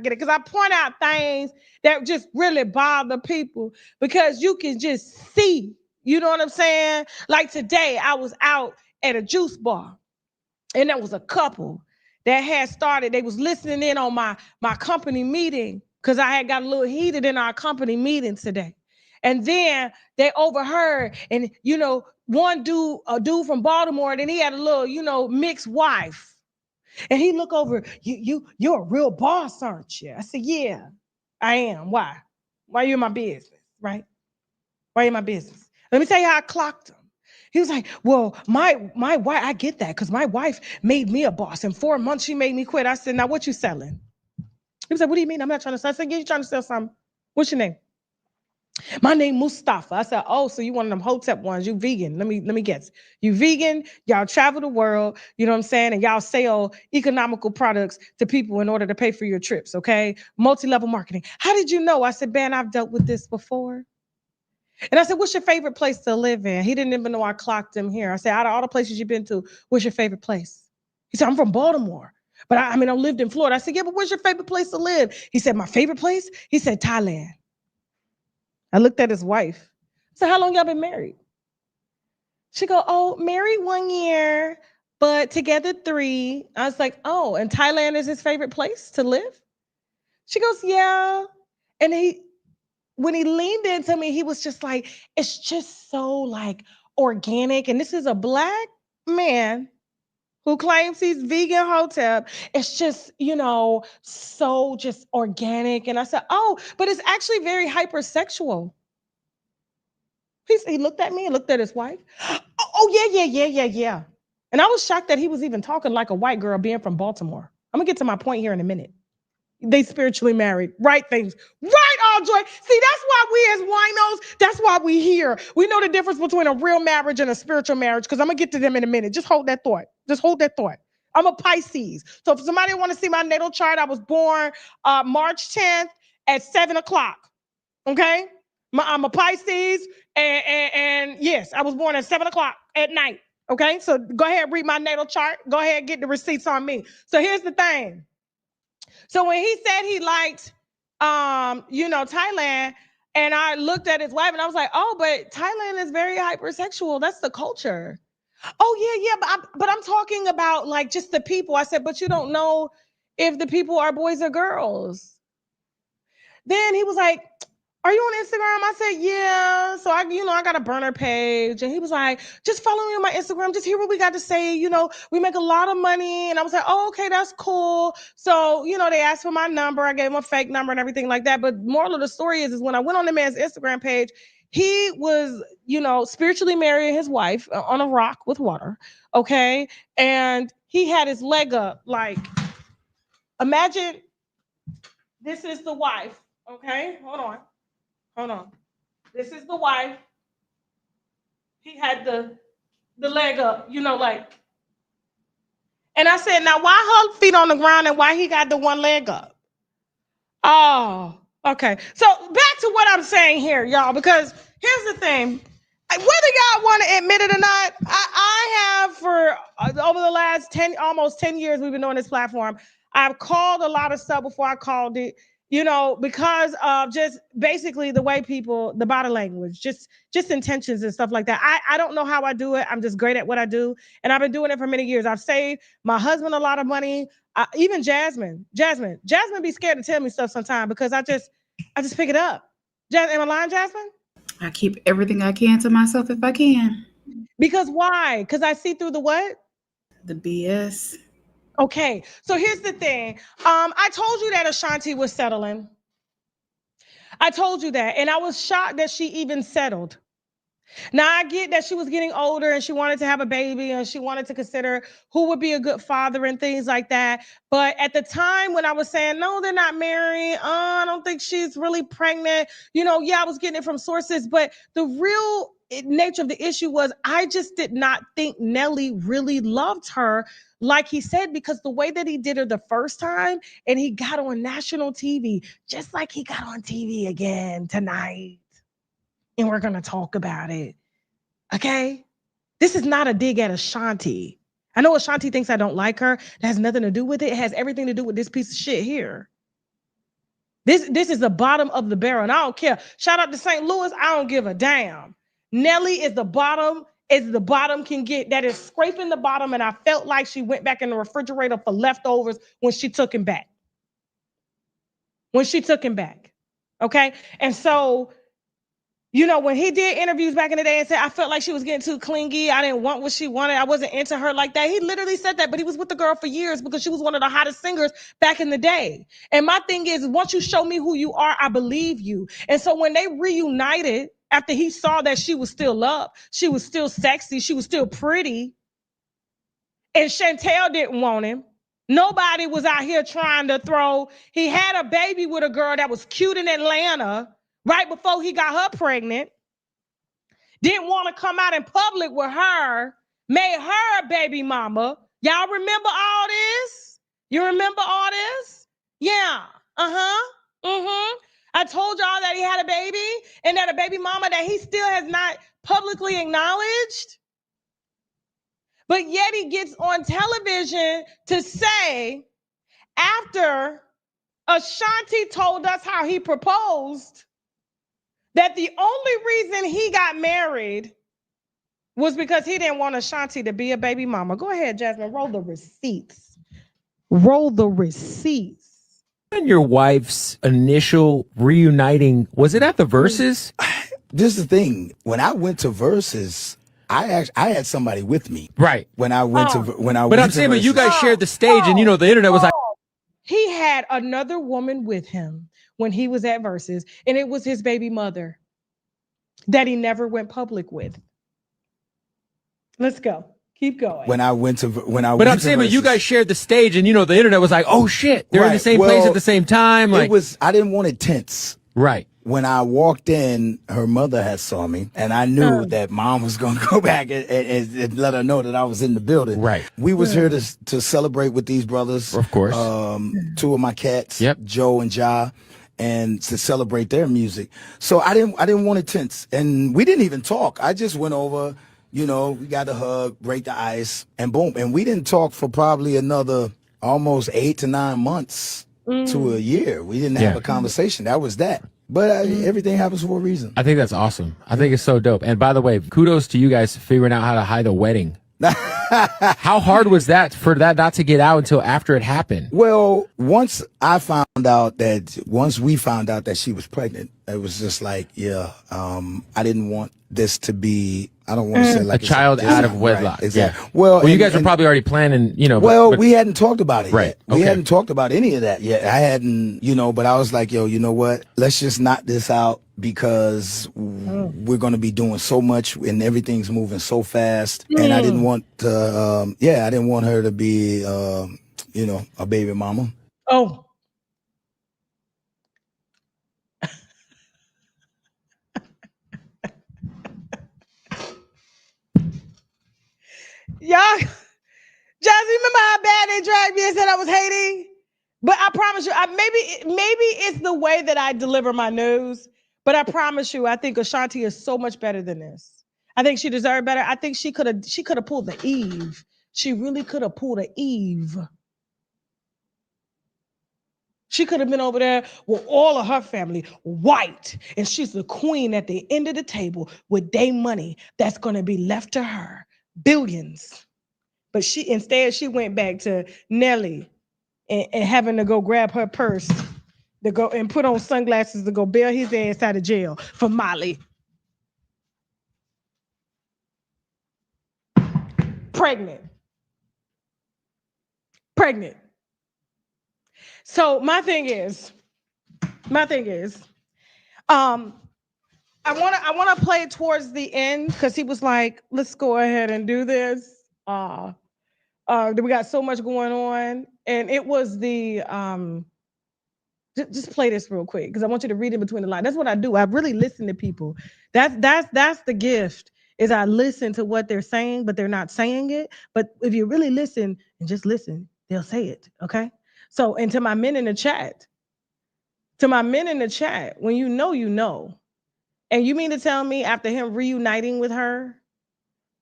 Because I point out things that just really bother people because you can just see, you know what I'm saying? Like today, I was out at a juice bar and there was a couple that had started, they was listening in on my company meeting because I had got a little heated in our company meeting today. And then they overheard, and a dude from Baltimore, and then he had a little, mixed wife. And he looked over, you're a real boss, aren't you? I said, yeah, I am. Why? Why are you in my business, right? Why are you in my business? Let me tell you how I clocked him. He was like, well, my wife, I get that, because my wife made me a boss. In 4 months, she made me quit. I said, now what you selling? He was like, what do you mean? I'm not trying to sell. I said, yeah, you trying to sell something. What's your name? My name Mustafa. I said, oh, so you one of them Hotep ones. You vegan. Let me guess. You vegan, y'all travel the world, you know what I'm saying? And y'all sell economical products to people in order to pay for your trips, okay? Multi-level marketing. How did you know? I said, man, I've dealt with this before. And I said, what's your favorite place to live in? He didn't even know I clocked him here. I said, out of all the places you've been to, what's your favorite place? He said, I'm from Baltimore. But I lived in Florida. I said, yeah, but where's your favorite place to live? He said, my favorite place? He said, Thailand. I looked at his wife. I said, how long y'all been married? She go, oh, married 1 year, but together 3. I was like, oh, and Thailand is his favorite place to live? She goes, yeah. And when he leaned into me, he was just like, it's just so like organic. And this is a Black man who claims he's vegan Hotep. It's just, so just organic. And I said, oh, but it's actually very hypersexual. He looked at me and looked at his wife. Oh, yeah. And I was shocked that he was even talking like a white girl being from Baltimore. I'm gonna get to my point here in a minute. They spiritually married. Right things. Right, all joy. See, that's why we as winos, that's why we here. We know the difference between a real marriage and a spiritual marriage, because I'm going to get to them in a minute. Just hold that thought. Just hold that thought. I'm a Pisces. So if somebody want to see my natal chart, I was born March 10th at 7 o'clock. Okay? I'm a Pisces. And yes, I was born at 7 o'clock at night. Okay? So go ahead and read my natal chart. Go ahead and get the receipts on me. So here's the thing. So when he said he liked, Thailand, and I looked at his wife and I was like, oh, but Thailand is very hypersexual. That's the culture. Oh, yeah, but I'm talking about like just the people. I said, but you don't know if the people are boys or girls. Then he was like, are you on Instagram? I said, yeah. So I got a burner page. And he was like, just follow me on my Instagram. Just hear what we got to say. We make a lot of money. And I was like, oh, okay, that's cool. So, they asked for my number. I gave him a fake number and everything like that. But moral of the story is when I went on the man's Instagram page, he was, spiritually marrying his wife on a rock with water. Okay. And he had his leg up. Like, imagine this is the wife. Okay. Hold on. This is the wife. He had the leg up, And I said, now why her feet on the ground and why he got the one leg up? Oh, okay. So back to what I'm saying here, y'all, because here's the thing. Whether y'all want to admit it or not, I have for over the last almost 10 years we've been on this platform. I've called a lot of stuff before I called it. Because of just basically the way the body language, just intentions and stuff like that. I don't know how I do it. I'm just great at what I do. And I've been doing it for many years. I've saved my husband a lot of money. Even Jasmine be scared to tell me stuff sometimes because I just pick it up. Am I lying, Jasmine? I keep everything I can to myself if I can. Because why? Because I see through the what? The BS. Okay, so here's the thing. I told you that Ashanti was settling. I told you that, and I was shocked that she even settled. Now, I get that she was getting older and she wanted to have a baby and she wanted to consider who would be a good father and things like that. But at the time when I was saying, no, they're not married. I don't think she's really pregnant. I was getting it from sources, but the real nature of the issue was I just did not think Nelly really loved her like he said, because the way that he did her the first time and he got on national TV, just like he got on TV again tonight. And we're going to talk about it. Okay? This is not a dig at Ashanti. I know Ashanti thinks I don't like her. That has nothing to do with it. It has everything to do with this piece of shit here. This is the bottom of the barrel, and I don't care. Shout out to St. Louis. I don't give a damn. Nelly is the bottom can get. That is scraping the bottom, and I felt like she went back in the refrigerator for leftovers when she took him back. Okay? And so, when he did interviews back in the day and said, I felt like she was getting too clingy. I didn't want what she wanted. I wasn't into her like that. He literally said that, but he was with the girl for years because she was one of the hottest singers back in the day. And my thing is, once you show me who you are, I believe you. And so when they reunited, after he saw that she was still up, she was still sexy, she was still pretty, and Chantel didn't want him. Nobody was out here trying to throw. He had a baby with a girl that was cute in Atlanta right before he got her pregnant. Didn't want to come out in public with her. Made her a baby mama. Y'all remember all this? You remember all this? Yeah. I told y'all that he had a baby and that a baby mama that he still has not publicly acknowledged. But yet he gets on television to say, after Ashanti told us how he proposed, that the only reason he got married was because he didn't want Ashanti to be a baby mama. Go ahead, Jasmine, roll the receipts. And your wife's initial reuniting, was it at the Versus? This is the thing. When I went to Versus, I had somebody with me. Right. But I'm saying, but you guys shared the stage, and the internet was like. He had another woman with him when he was at Versus, and it was his baby mother that he never went public with. Let's go. Keep going. When I went to But I'm saying, but you guys shared the stage, and the internet was like, oh shit, they're in the same place at the same time. Like I didn't want it tense. Right. When I walked in, her mother had saw me, and I knew that mom was going to go back and let her know that I was in the building. Right. We was here to celebrate with these brothers. Of course. Two of my cats, Joe and Ja, and to celebrate their music. So I didn't want it tense, and we didn't even talk. I just went over, we got a hug, break the ice, and boom. And we didn't talk for probably another almost 8 to 9 months to a year. We didn't have a conversation. That was that. But everything happens for a reason. I think that's awesome. I think it's so dope. And by the way, kudos to you guys figuring out how to hide a wedding. How hard was that for that not to get out until after it happened? Well, once we found out that she was pregnant, it was just like, I didn't want this to be, I don't want to say like a child out of wedlock. Right, exactly. Yeah. Well, you guys were probably already planning, Well, we hadn't talked about it yet. Okay. We hadn't talked about any of that yet. I hadn't, but I was like, yo, you know what? Let's just knock this out because we're going to be doing so much and everything's moving so fast. And I didn't want to, I didn't want her to be, a baby mama. Oh. Y'all, Jazzy, remember how bad they dragged me and said I was hating? But I promise you, maybe it's the way that I deliver my news, but I promise you, I think Ashanti is so much better than this. I think she deserved better. I think she could have pulled the Eve. She really could have pulled an Eve. She could have been over there with all of her family, white, and she's the queen at the end of the table with their money that's going to be left to her. Billions. But instead she went back to Nelly and having to go grab her purse to go and put on sunglasses to go bail his ass out of jail for Molly. Pregnant. So my thing is, I want to play it towards the end because he was like, let's go ahead and do this. We got so much going on. And it was the, just play this real quick because I want you to read in between the lines. That's what I do. I really listen to people. That's the gift, is I listen to what they're saying, but they're not saying it. But if you really listen and just listen, they'll say it, okay? So, and to my men in the chat, when you know, you know. And you mean to tell me after him reuniting with her,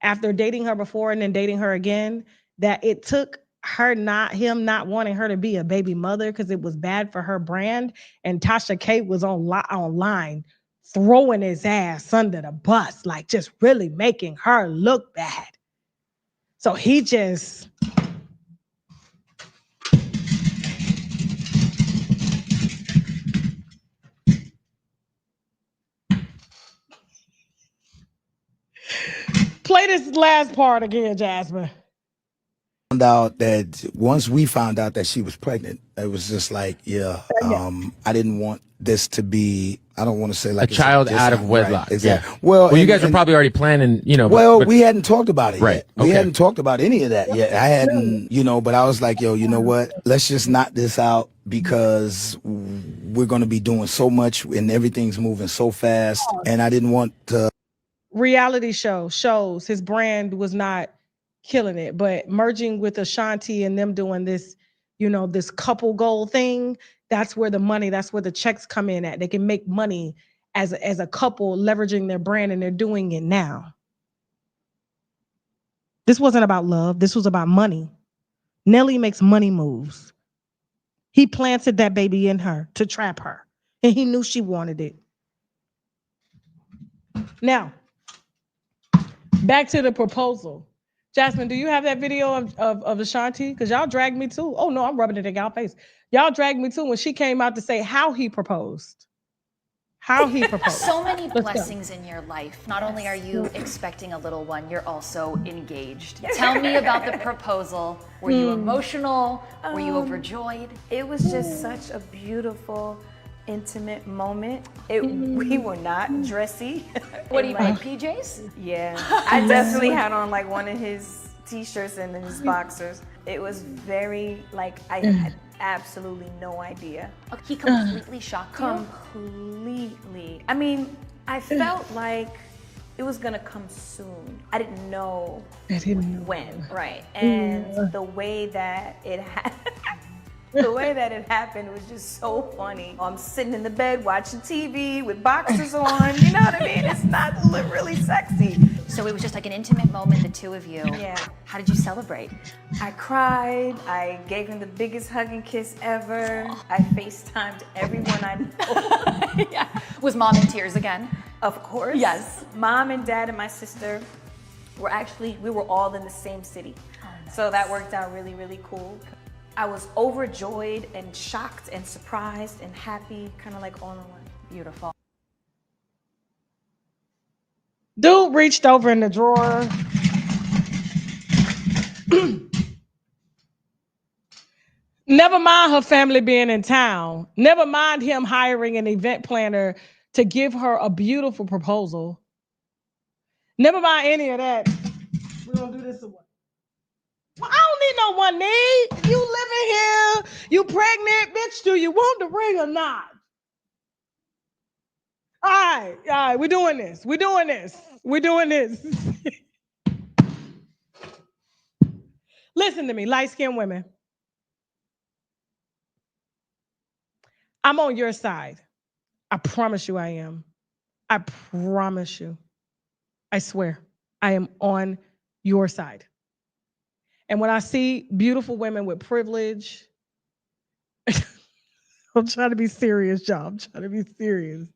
after dating her before and then dating her again, that it took him not wanting her to be a baby mother because it was bad for her brand, and Tasha K was online throwing his ass under the bus, like just really making her look bad. So he just... Play this last part again, Jasmine. Once we found out that she was pregnant, it was just like, I didn't want this to be, I don't want to say like a child out of wedlock. Right, exactly. Yeah. Well, you guys were probably already planning, we hadn't talked about it yet. Okay. We hadn't talked about any of that yet. I hadn't, but I was like, yo, you know what? Let's just knock this out because we're going to be doing so much and everything's moving so fast. And I didn't want to. Reality shows his brand was not killing it, but merging with Ashanti and them doing this, this couple goal thing, that's where the checks come in at. They can make money as a couple leveraging their brand, and they're doing it now. This wasn't about love. This was about money. Nelly makes money moves. He planted that baby in her to trap her, and he knew she wanted it. Now, back to the proposal. Jasmine, do you have that video of Ashanti? Because y'all dragged me too. Oh no, I'm rubbing it in y'all face. Y'all dragged me too when she came out to say how he proposed. So many blessings in your life. Not only are you expecting a little one, you're also engaged. Tell me about the proposal. Were you emotional? Were you overjoyed? It was just such a beautiful, intimate moment. We were not dressy. What do you mean, PJs? Yeah, I definitely had on like one of his t-shirts and then his boxers. It was very, like, I had absolutely no idea. Oh, he completely shocked you? Completely. I mean, I felt like it was gonna come soon. I didn't know when, right? And the way that it happened was just so funny. I'm sitting in the bed watching TV with boxers on, you know what I mean? It's not really sexy. So it was just like an intimate moment, the two of you. Yeah. How did you celebrate? I cried. I gave him the biggest hug and kiss ever. I FaceTimed everyone I know. Yeah. Was mom in tears again? Of course. Yes. Mom and dad and my sister we were all in the same city. Oh, nice. So that worked out really, really cool. I was overjoyed and shocked and surprised and happy, kind of like all in one. Beautiful. Dude reached over in the drawer. Never mind her family being in town. Never mind him hiring an event planner to give her a beautiful proposal. Never mind any of that. We're gonna do this away. Well, I don't need no one need. You living here, you pregnant, bitch. Do you want the ring or not? All right, we're doing this. Listen to me, light-skinned women. I'm on your side. I promise you I am. I promise you. I swear, I am on your side. And when I see beautiful women with privilege, I'm trying to be serious, y'all. I'm trying to be serious.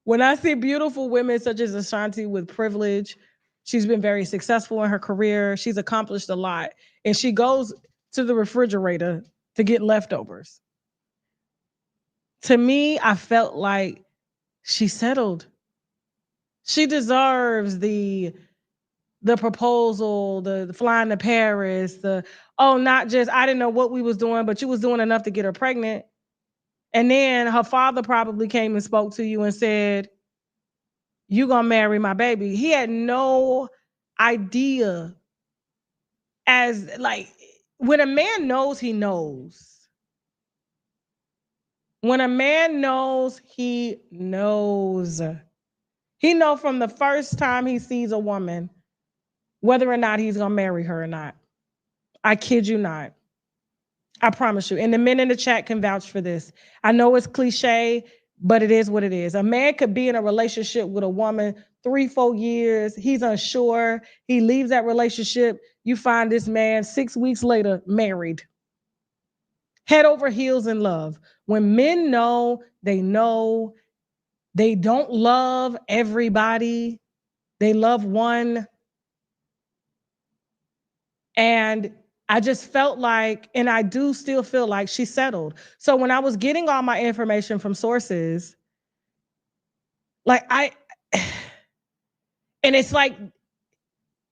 When I see beautiful women such as Ashanti with privilege, she's been very successful in her career. She's accomplished a lot. And she goes to the refrigerator to get leftovers. To me, I felt like she settled. She deserves the proposal, the flying to Paris, not just, I didn't know what we was doing, but you was doing enough to get her pregnant. And then her father probably came and spoke to you and said, you gonna marry my baby. He had no idea. As like, when a man knows, he knows. When a man knows, he knows. He knows from the first time he sees a woman whether or not he's gonna marry her or not. I kid you not. I promise you. And the men in the chat can vouch for this. I know it's cliche, but it is what it is. A man could be in a relationship with a woman 3-4 years. He's unsure. He leaves that relationship. You find this man 6 weeks later married. Head over heels in love. When men know, they don't love everybody. They love one. And I just felt like, and I do still feel like she settled. So when I was getting all my information from sources, like and it's like,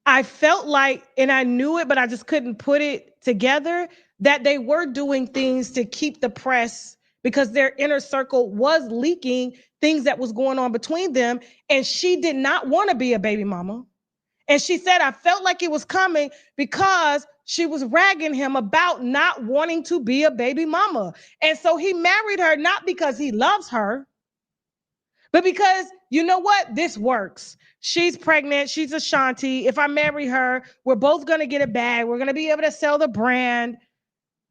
I felt like, and I knew it, but I just couldn't put it together, that they were doing things to keep the press, because their inner circle was leaking things that was going on between them. And she did not want to be a baby mama. And she said, I felt like it was coming because she was ragging him about not wanting to be a baby mama. And so he married her, not because he loves her, but because, you know what? This works. She's pregnant. She's Ashanti. If I marry her, we're both going to get a bag. We're going to be able to sell the brand.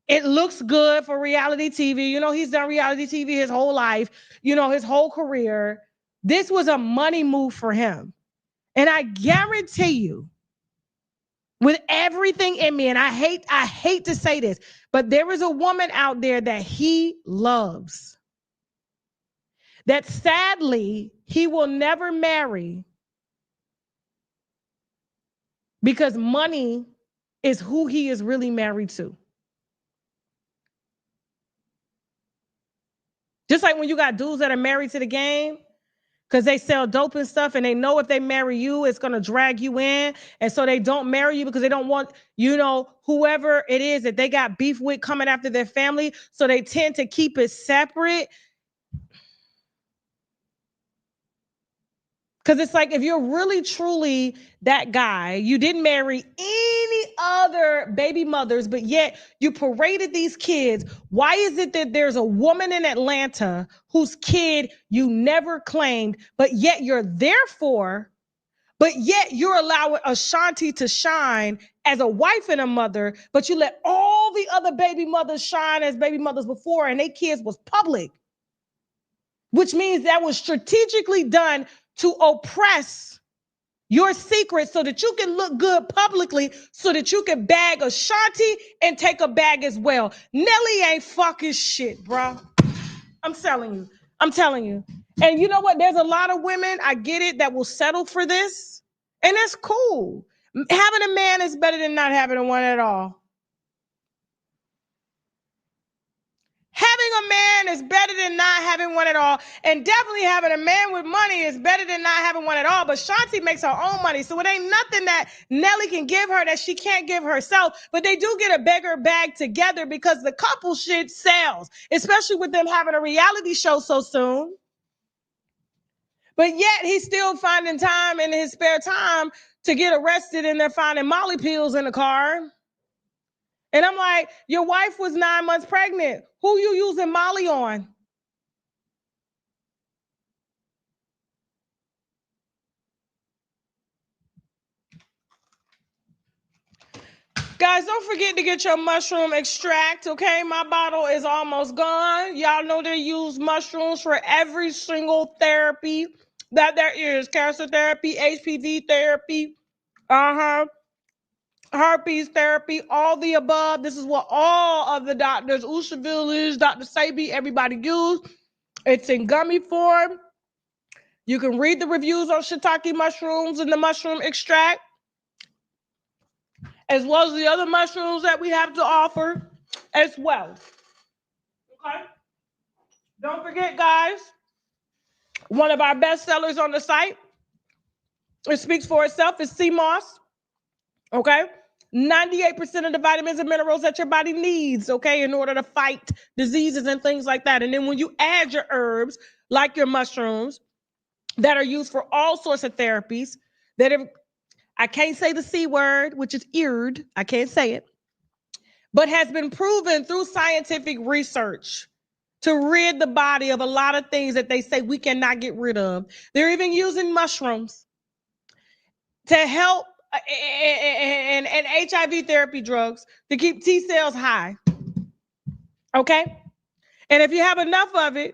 It looks good for reality TV. You know, he's done reality TV his whole life, his whole career. This was a money move for him. And I guarantee you, with everything in me, and I hate to say this, but there is a woman out there that he loves, that sadly he will never marry, because money is who he is really married to. Just like when you got dudes that are married to the game, because they sell dope and stuff, and they know if they marry you, it's going to drag you in. And so they don't marry you because they don't want, whoever it is that they got beef with coming after their family. So they tend to keep it separate. Because it's like, if you're really truly that guy, you didn't marry any other baby mothers, but yet you paraded these kids. Why is it that there's a woman in Atlanta whose kid you never claimed, but yet you're there for, but yet you're allowing Ashanti to shine as a wife and a mother, but you let all the other baby mothers shine as baby mothers before, and their kids was public, which means that was strategically done to oppress your secret so that you can look good publicly, so that you can bag Ashanti and take a bag as well. Nelly ain't fucking shit, bro. I'm telling you. And you know what? There's a lot of women, I get it, that will settle for this. And that's cool. Having a man is better than not having one at all. Having a man is better than not having one at all. And definitely having a man with money is better than not having one at all. But Shanti makes her own money. So it ain't nothing that Nelly can give her that she can't give herself. But they do get a bigger bag together because the couple shit sells. Especially with them having a reality show so soon. But yet he's still finding time in his spare time to get arrested, and they're finding Molly pills in the car. And I'm like, your wife was 9 months pregnant. Who you using Molly on? Guys, don't forget to get your mushroom extract, okay? My bottle is almost gone. Y'all know they use mushrooms for every single therapy that there is. Cancer therapy, HPV therapy, herpes therapy, all the above. This is what all of the doctors, Usha Village, Dr. Sabi, everybody use. It's in gummy form. You can read the reviews on shiitake mushrooms and the mushroom extract, as well as the other mushrooms that we have to offer as well. Okay? Don't forget, guys, one of our best sellers on the site, it speaks for itself, is sea moss. Okay? 98% of the vitamins and minerals that your body needs, okay, in order to fight diseases and things like that. And then when you add your herbs, like your mushrooms, that are used for all sorts of therapies, that if, I can't say the C word, which is eared, I can't say it, but has been proven through scientific research to rid the body of a lot of things that they say we cannot get rid of. They're even using mushrooms to help and HIV therapy drugs to keep T cells high. Okay? And if you have enough of it,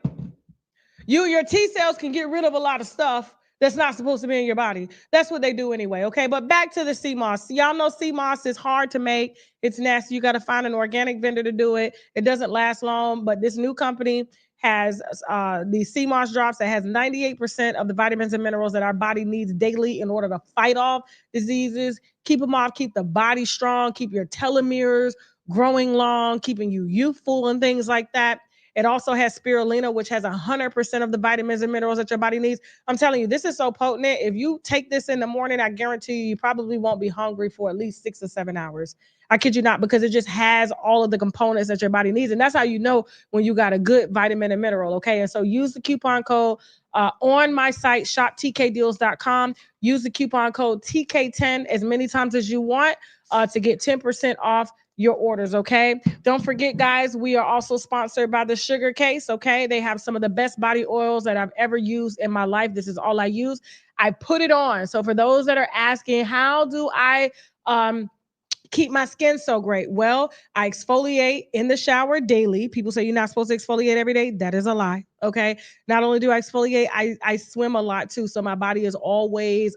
your T cells can get rid of a lot of stuff that's not supposed to be in your body. That's what they do anyway, okay? But back to the sea moss. Y'all know sea moss is hard to make. It's nasty. You got to find an organic vendor to do it. It doesn't last long, but this new company has these sea moss drops that has 98% of the vitamins and minerals that our body needs daily in order to fight off diseases, keep them off, keep the body strong, keep your telomeres growing long, keeping you youthful and things like that. It also has spirulina, which has 100% of the vitamins and minerals that your body needs. I'm telling you, this is so potent. If you take this in the morning, I guarantee you probably won't be hungry for at least 6 or 7 hours. I kid you not, because it just has all of the components that your body needs. And that's how you know when you got a good vitamin and mineral, okay? And so use the coupon code on my site, shoptkdeals.com. Use the coupon code TK10 as many times as you want to get 10% off your orders, okay? Don't forget, guys, we are also sponsored by the Sugar Case, okay? They have some of the best body oils that I've ever used in my life. This is all I use. I put it on. So for those that are asking, how do I keep my skin so great? Well, I exfoliate in the shower daily. People say you're not supposed to exfoliate every day. That is a lie, okay? Not only do I exfoliate, I swim a lot too. So my body is always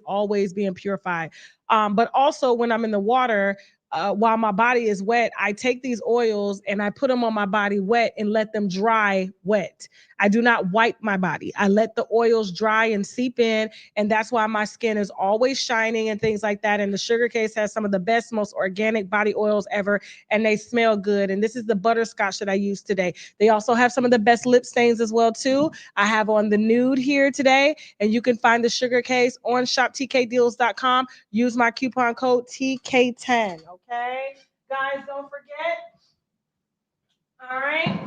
being purified. But also when I'm in the water, while my body is wet, I take these oils and I put them on my body wet and let them dry wet. I do not wipe my body. I let the oils dry and seep in, and that's why my skin is always shining and things like that. And the Sugar Case has some of the best, most organic body oils ever, and they smell good. And this is the butterscotch that I use today. They also have some of the best lip stains as well too. I have on the nude here today, and you can find the Sugar Case on shoptkdeals.com. Use my coupon code TK10. Okay, guys, don't forget. All right.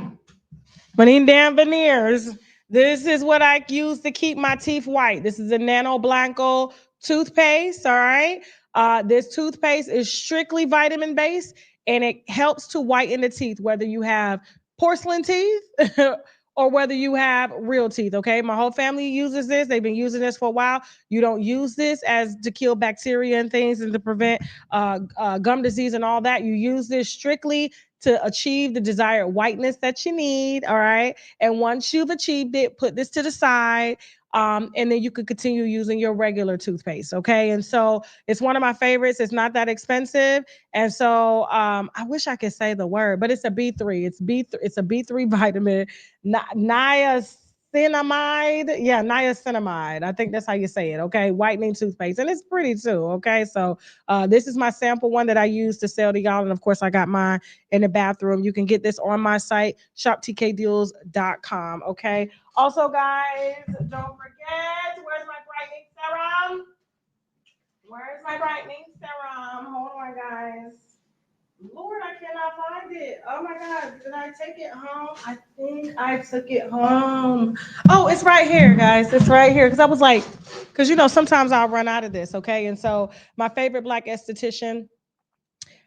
But in damn veneers. This is what I use to keep my teeth white. This is a Nano Blanco toothpaste, all right? This toothpaste is strictly vitamin based and it helps to whiten the teeth, whether you have porcelain teeth or whether you have real teeth, okay? My whole family uses this. They've been using this for a while. You don't use this as to kill bacteria and things and to prevent gum disease and all that. You use this strictly to achieve the desired whiteness that you need, all right? And once you've achieved it, put this to the side. And then you could continue using your regular toothpaste, okay? And so it's one of my favorites. It's not that expensive, and so I wish I could say the word, but it's a B3. It's a B3 vitamin, niacinamide. Yeah, niacinamide. I think that's how you say it. Okay, whitening toothpaste, and it's pretty too. Okay, so this is my sample one that I use to sell to y'all, and of course I got mine in the bathroom. You can get this on my site, shoptkdeals.com. Okay. Also, guys, don't forget, where's my brightening serum? Where's my brightening serum? Hold on, guys. Lord, I cannot find it. Oh my God, did I take it home? I think I took it home. Oh, it's right here, guys. It's right here. Because I was like, because sometimes I'll run out of this, okay? And so my favorite Black esthetician,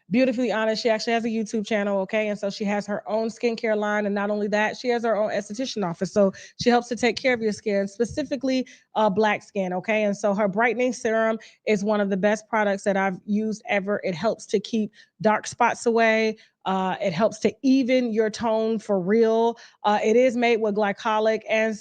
Beautifully Honest, she actually has a YouTube channel, okay? And so she has her own skincare line. And not only that, she has her own esthetician office. So she helps to take care of your skin, specifically Black skin, okay? And so her brightening serum is one of the best products that I've used ever. It helps to keep dark spots away. It helps to even your tone for real. It is made with glycolic and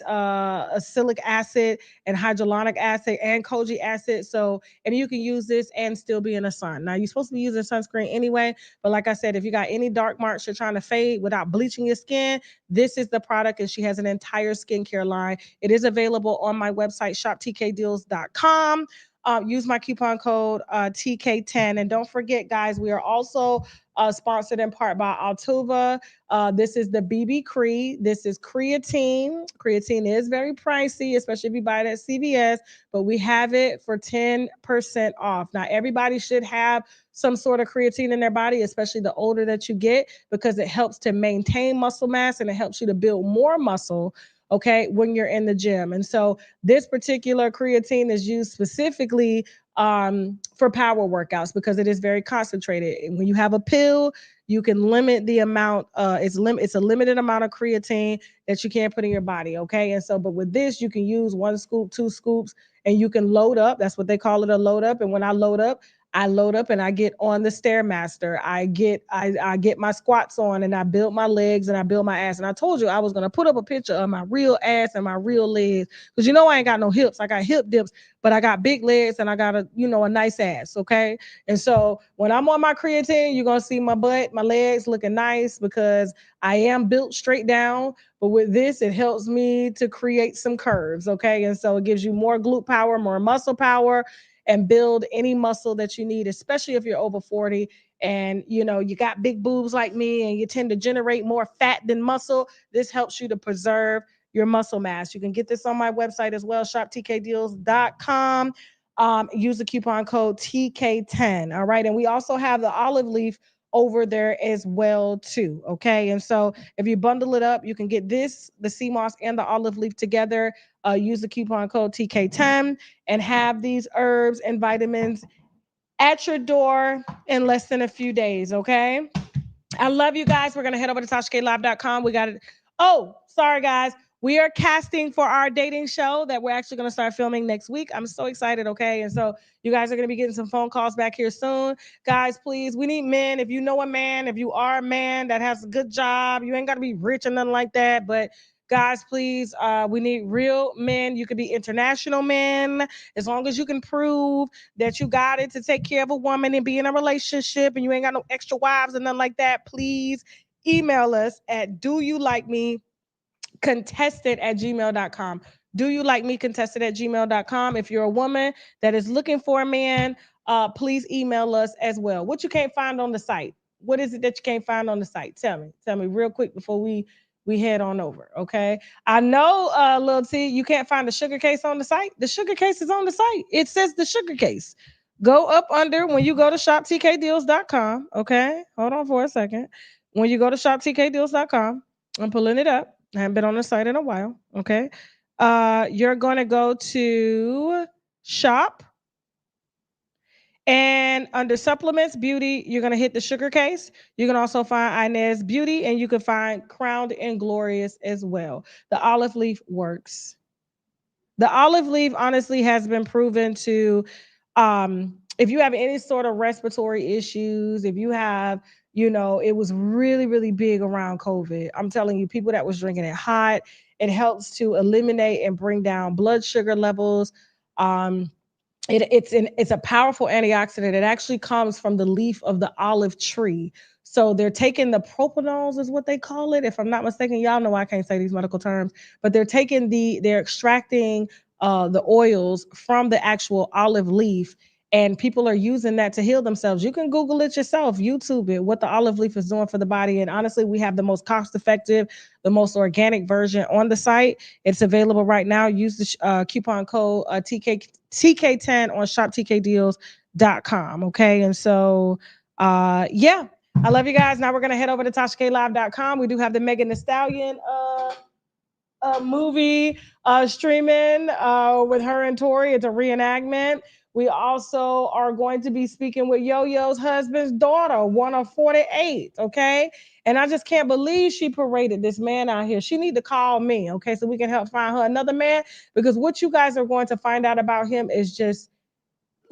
acylic acid and hydrolonic acid and kojic acid. So, and you can use this and still be in the sun. Now, you're supposed to be using sunscreen anyway, but like I said, if you got any dark marks you're trying to fade without bleaching your skin, this is the product, and she has an entire skincare line. It is available on my website, shoptkdeals.com. Use my coupon code TK10. And don't forget, guys, we are also sponsored in part by Altuva. This is the BB Cree. This is creatine. Creatine is very pricey, especially if you buy it at CVS, but we have it for 10% off. Now, everybody should have some sort of creatine in their body, especially the older that you get, because it helps to maintain muscle mass and it helps you to build more muscle, okay, when you're in the gym. And so this particular creatine is used specifically for power workouts because it is very concentrated. And when you have a pill, you can limit the amount. It's a limited amount of creatine that you can't put in your body. Okay. And so, but with this, you can use 1 scoop, 2 scoops, and you can load up. That's what they call it, a load up. And when I load up and I get on the Stairmaster. I get my squats on and I build my legs and I build my ass. And I told you I was going to put up a picture of my real ass and my real legs because I ain't got no hips. I got hip dips, but I got big legs and I got a nice ass. Okay. And so when I'm on my creatine, you're going to see my butt, my legs looking nice because I am built straight down. But with this, it helps me to create some curves. Okay. And so it gives you more glute power, more muscle power, and build any muscle that you need, especially if you're over 40 and you got big boobs like me and you tend to generate more fat than muscle. This helps you to preserve your muscle mass. You can get this on my website as well, shoptkdeals.com. Use the coupon code TK10. All right. And we also have the olive leaf over there as well too. Okay. And so if you bundle it up, you can get this, the sea moss and the olive leaf together. Use the coupon code TK10 and have these herbs and vitamins at your door in less than a few days. Okay. I love you guys. We're going to head over to TashaKLive.com. We got it. Oh, sorry, guys. We are casting for our dating show that we're actually going to start filming next week. I'm so excited, okay? And so you guys are going to be getting some phone calls back here soon. Guys, please, we need men. If you know a man, if you are a man that has a good job, you ain't got to be rich or nothing like that, but guys, please, we need real men. You could be international men as long as you can prove that you got it to take care of a woman and be in a relationship and you ain't got no extra wives and nothing like that. Please email us at doyoulikemecontested@gmail.com. Do you like me contested@gmail.com? If you're a woman that is looking for a man, please email us as well. What you can't find on the site? What is it that you can't find on the site? Tell me real quick before we head on over. Okay. I know, Lil T, you can't find the sugar case on the site. The sugar case is on the site. It says the sugar case. Go up under when you go to shoptkdeals.com. Okay. Hold on for a second. When you go to shoptkdeals.com, I'm pulling it up. I haven't been on the site in a while. Okay. You're going to go to shop. And under supplements, beauty, you're going to hit the sugar case. You can also find Inez Beauty, and you can find Crowned and Glorious as well. The olive leaf works. The olive leaf honestly has been proven to, if you have any sort of respiratory issues, if you have, it was really, really big around COVID. I'm telling you, people that was drinking it hot, it helps to eliminate and bring down blood sugar levels. It's a powerful antioxidant. It actually comes from the leaf of the olive tree. So they're taking the propanols, is what they call it. If I'm not mistaken, y'all know I can't say these medical terms, but they're extracting the oils from the actual olive leaf, and people are using that to heal themselves. You can Google it yourself, YouTube it, what the olive leaf is doing for the body. And honestly, we have the most cost-effective, the most organic version on the site. It's available right now. Use the coupon code TK10 on shoptkdeals.com. Okay. And so, yeah, I love you guys. Now we're going to head over to TashaKLive.com. We do have the Megan Thee Stallion movie streaming with her and Tori. It's a reenactment. We also are going to be speaking with Yo-Yo's husband's daughter, one of 48, okay? And I just can't believe she paraded this man out here. She need to call me, okay, so we can help find her another man, because what you guys are going to find out about him is just,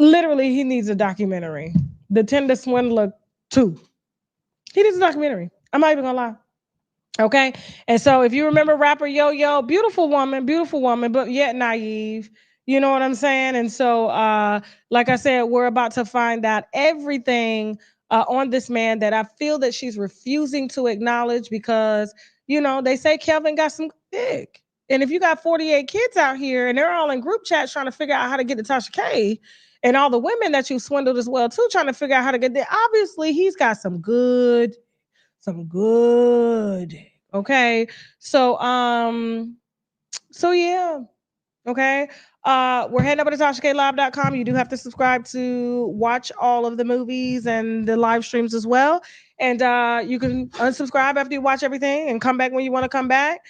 literally, he needs a documentary. The Tinder Swindler 2. He needs a documentary. I'm not even gonna lie. Okay. And so if you remember rapper Yo-Yo, beautiful woman, but yet naive. You know what I'm saying? And so, like I said, we're about to find out everything on this man that I feel that she's refusing to acknowledge, because, they say Kelvin got some dick. And if you got 48 kids out here and they're all in group chats trying to figure out how to get to Tasha K, and all the women that you swindled as well too, trying to figure out how to get there, obviously he's got some good. Okay. So yeah. Okay. We're heading over to TashaKLive.com. You do have to subscribe to watch all of the movies and the live streams as well. And you can unsubscribe after you watch everything and come back when you want to come back.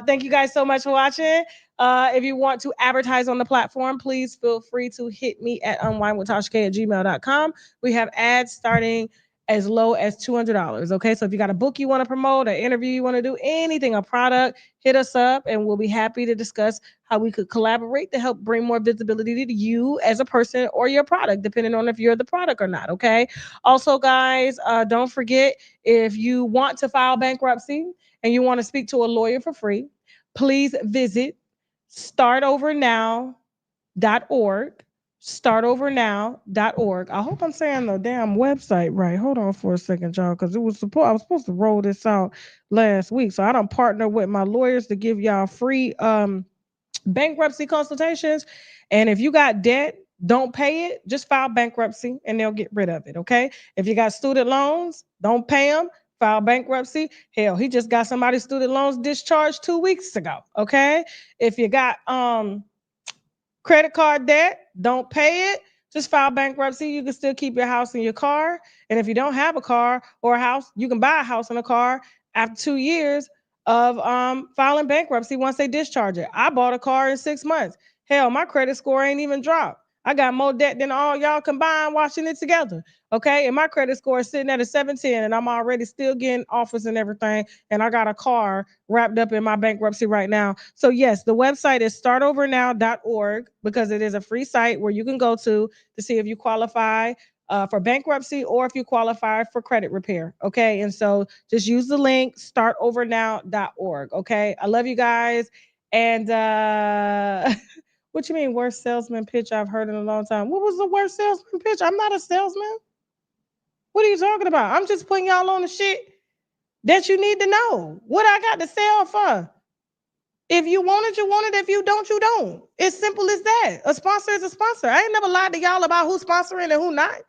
Thank you guys so much for watching. If you want to advertise on the platform, please feel free to hit me at unwinewithtashak@gmail.com. We have ads starting as low as $200. Okay. So if you got a book you want to promote, an interview you want to do, anything, a product, hit us up and we'll be happy to discuss how we could collaborate to help bring more visibility to you as a person or your product, depending on if you're the product or not. Okay. Also, guys, don't forget, if you want to file bankruptcy and you want to speak to a lawyer for free, please visit startovernow.org. startovernow.org. I hope I'm saying the damn website right. Hold on for a second, y'all, because I was supposed to roll this out last week. So I don't partner with my lawyers to give y'all free bankruptcy consultations. And if you got debt, don't pay it. Just file bankruptcy and they'll get rid of it. Okay. If you got student loans, don't pay them. File bankruptcy. Hell, he just got somebody's student loans discharged 2 weeks ago. Okay. If you got credit card debt, don't pay it. Just file bankruptcy. You can still keep your house and your car. And if you don't have a car or a house, you can buy a house and a car after 2 years of filing bankruptcy once they discharge it. I bought a car in 6 months. Hell, my credit score ain't even dropped. I got more debt than all y'all combined watching it together. Okay. And my credit score is sitting at a 710 and I'm already still getting offers and everything. And I got a car wrapped up in my bankruptcy right now. So yes, the website is startovernow.org, because it is a free site where you can go to see if you qualify for bankruptcy or if you qualify for credit repair. Okay. And so just use the link startovernow.org. Okay. I love you guys. And what you mean worst salesman pitch I've heard in a long time? What was the worst salesman pitch? I'm not a salesman. What are you talking about? I'm just putting y'all on the shit that you need to know. What I got to sell for? If you want it, you want it. If you don't, you don't. It's simple as that. A sponsor is a sponsor. I ain't never lied to y'all about who's sponsoring and who not.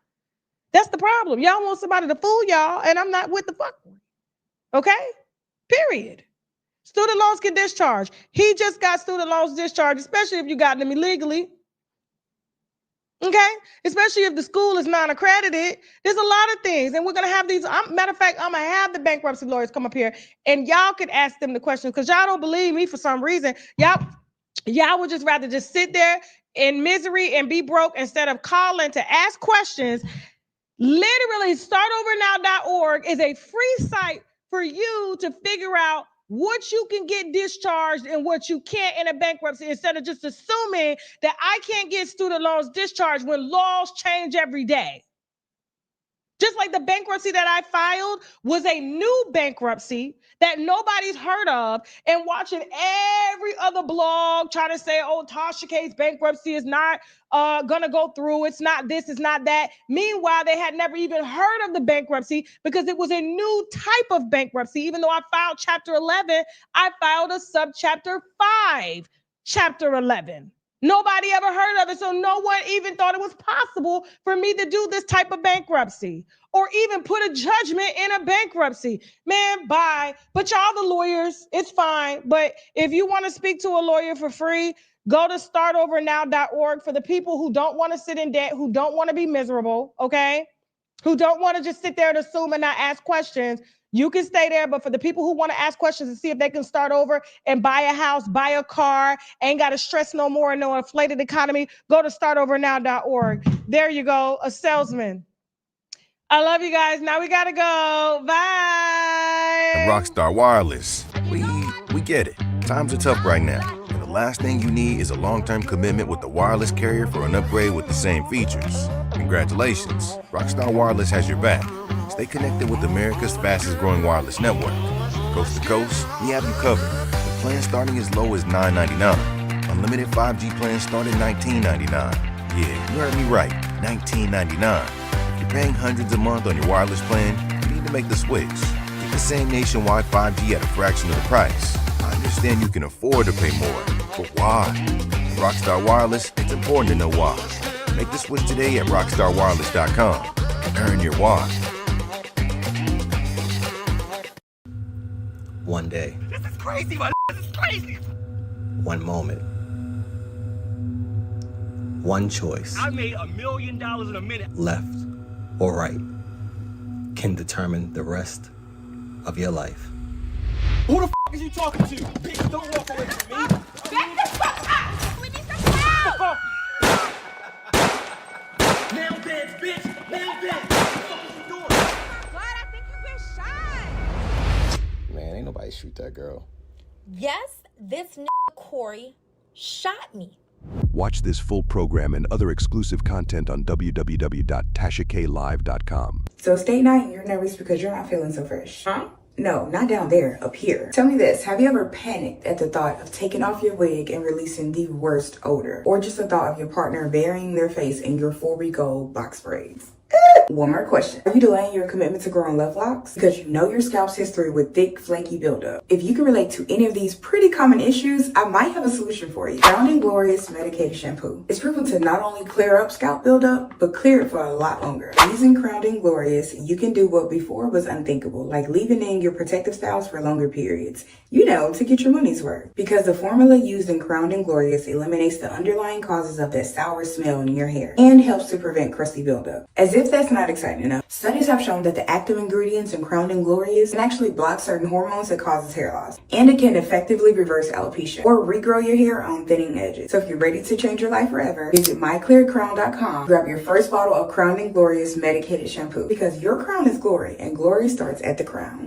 That's the problem. Y'all want somebody to fool y'all, and I'm not with the fuckery. Okay? Period. Student loans get discharged. He just got student loans discharged, especially if you got them illegally. Okay, especially if the school is non-accredited. There's a lot of things, and we're gonna have these. Matter of fact, I'm gonna have the bankruptcy lawyers come up here, and y'all can ask them the questions because y'all don't believe me for some reason. Y'all would just rather just sit there in misery and be broke instead of calling to ask questions. Literally, startovernow.org is a free site for you to figure out what you can get discharged and what you can't in a bankruptcy, instead of just assuming that I can't get student loans discharged when laws change every day. Just like the bankruptcy that I filed was a new bankruptcy that nobody's heard of, and watching every other blog try to say, oh, Tasha K's bankruptcy is not gonna go through. It's not this, it's not that. Meanwhile, they had never even heard of the bankruptcy because it was a new type of bankruptcy. Even though I filed chapter 11, I filed a subchapter 5, chapter 11. Nobody ever heard of it, so no one even thought it was possible for me to do this type of bankruptcy or even put a judgment in a bankruptcy. Man, bye. But y'all the lawyers, it's fine. But if you want to speak to a lawyer for free, go to startovernow.org for the people who don't want to sit in debt, who don't want to be miserable, okay? Who don't want to just sit there and assume and not ask questions. You can stay there, but for the people who want to ask questions and see if they can start over and buy a house, buy a car, ain't got to stress no more in no inflated economy, go to startovernow.org. There you go, a salesman. I love you guys. Now we got to go. Bye. At Rockstar Wireless, we get it. Times are tough right now, and the last thing you need is a long-term commitment with the wireless carrier for an upgrade with the same features. Congratulations, Rockstar Wireless has your back. Stay connected with America's fastest growing wireless network. Coast to coast, we have you covered. With plans starting as low as $9.99. Unlimited 5G plans start at $19.99. Yeah, you heard me right, $19.99. If you're paying hundreds a month on your wireless plan, you need to make the switch. Get the same nationwide 5G at a fraction of the price. I understand you can afford to pay more, but why? With Rockstar Wireless, it's important to know why. Make the switch today at rockstarwireless.com. Earn your why. One day. This is crazy, man. This is crazy. One moment. One choice. I made $1 million in a minute. Left or right can determine the rest of your life. Who the f*** is you talking to? Bitch, don't walk away from me. Get the fuck out! We need some help! Nail beds, bitch! Nail beds! What the fuck is you doing? God, I think you get shot. Man, ain't nobody shoot that girl. Yes, this Corey shot me. Watch this full program and other exclusive content on www.tashaklive.com. So stay night and you're nervous because you're not feeling so fresh. Huh? No, not down there, up here. Tell me this, have you ever panicked at the thought of taking off your wig and releasing the worst odor? Or just the thought of your partner burying their face in your 4-week gold box braids? One more question. Are you delaying your commitment to growing love locks? Because you know your scalp's history with thick, flaky buildup. If you can relate to any of these pretty common issues, I might have a solution for you. Crowned and Glorious Medicated Shampoo. It's proven to not only clear up scalp buildup, but clear it for a lot longer. Using Crowned and Glorious, you can do what before was unthinkable, like leaving in your protective styles for longer periods. You know, to get your money's worth. Because the formula used in Crowned and Glorious eliminates the underlying causes of that sour smell in your hair and helps to prevent crusty buildup. As if that's not exciting enough, studies have shown that the active ingredients in Crowned and Glorious can actually block certain hormones that causes hair loss, and it can effectively reverse alopecia or regrow your hair on thinning edges. So if you're ready to change your life forever, visit myclearcrown.com. Grab your first bottle of Crowned and Glorious Medicated Shampoo, because your crown is glory and glory starts at the crown.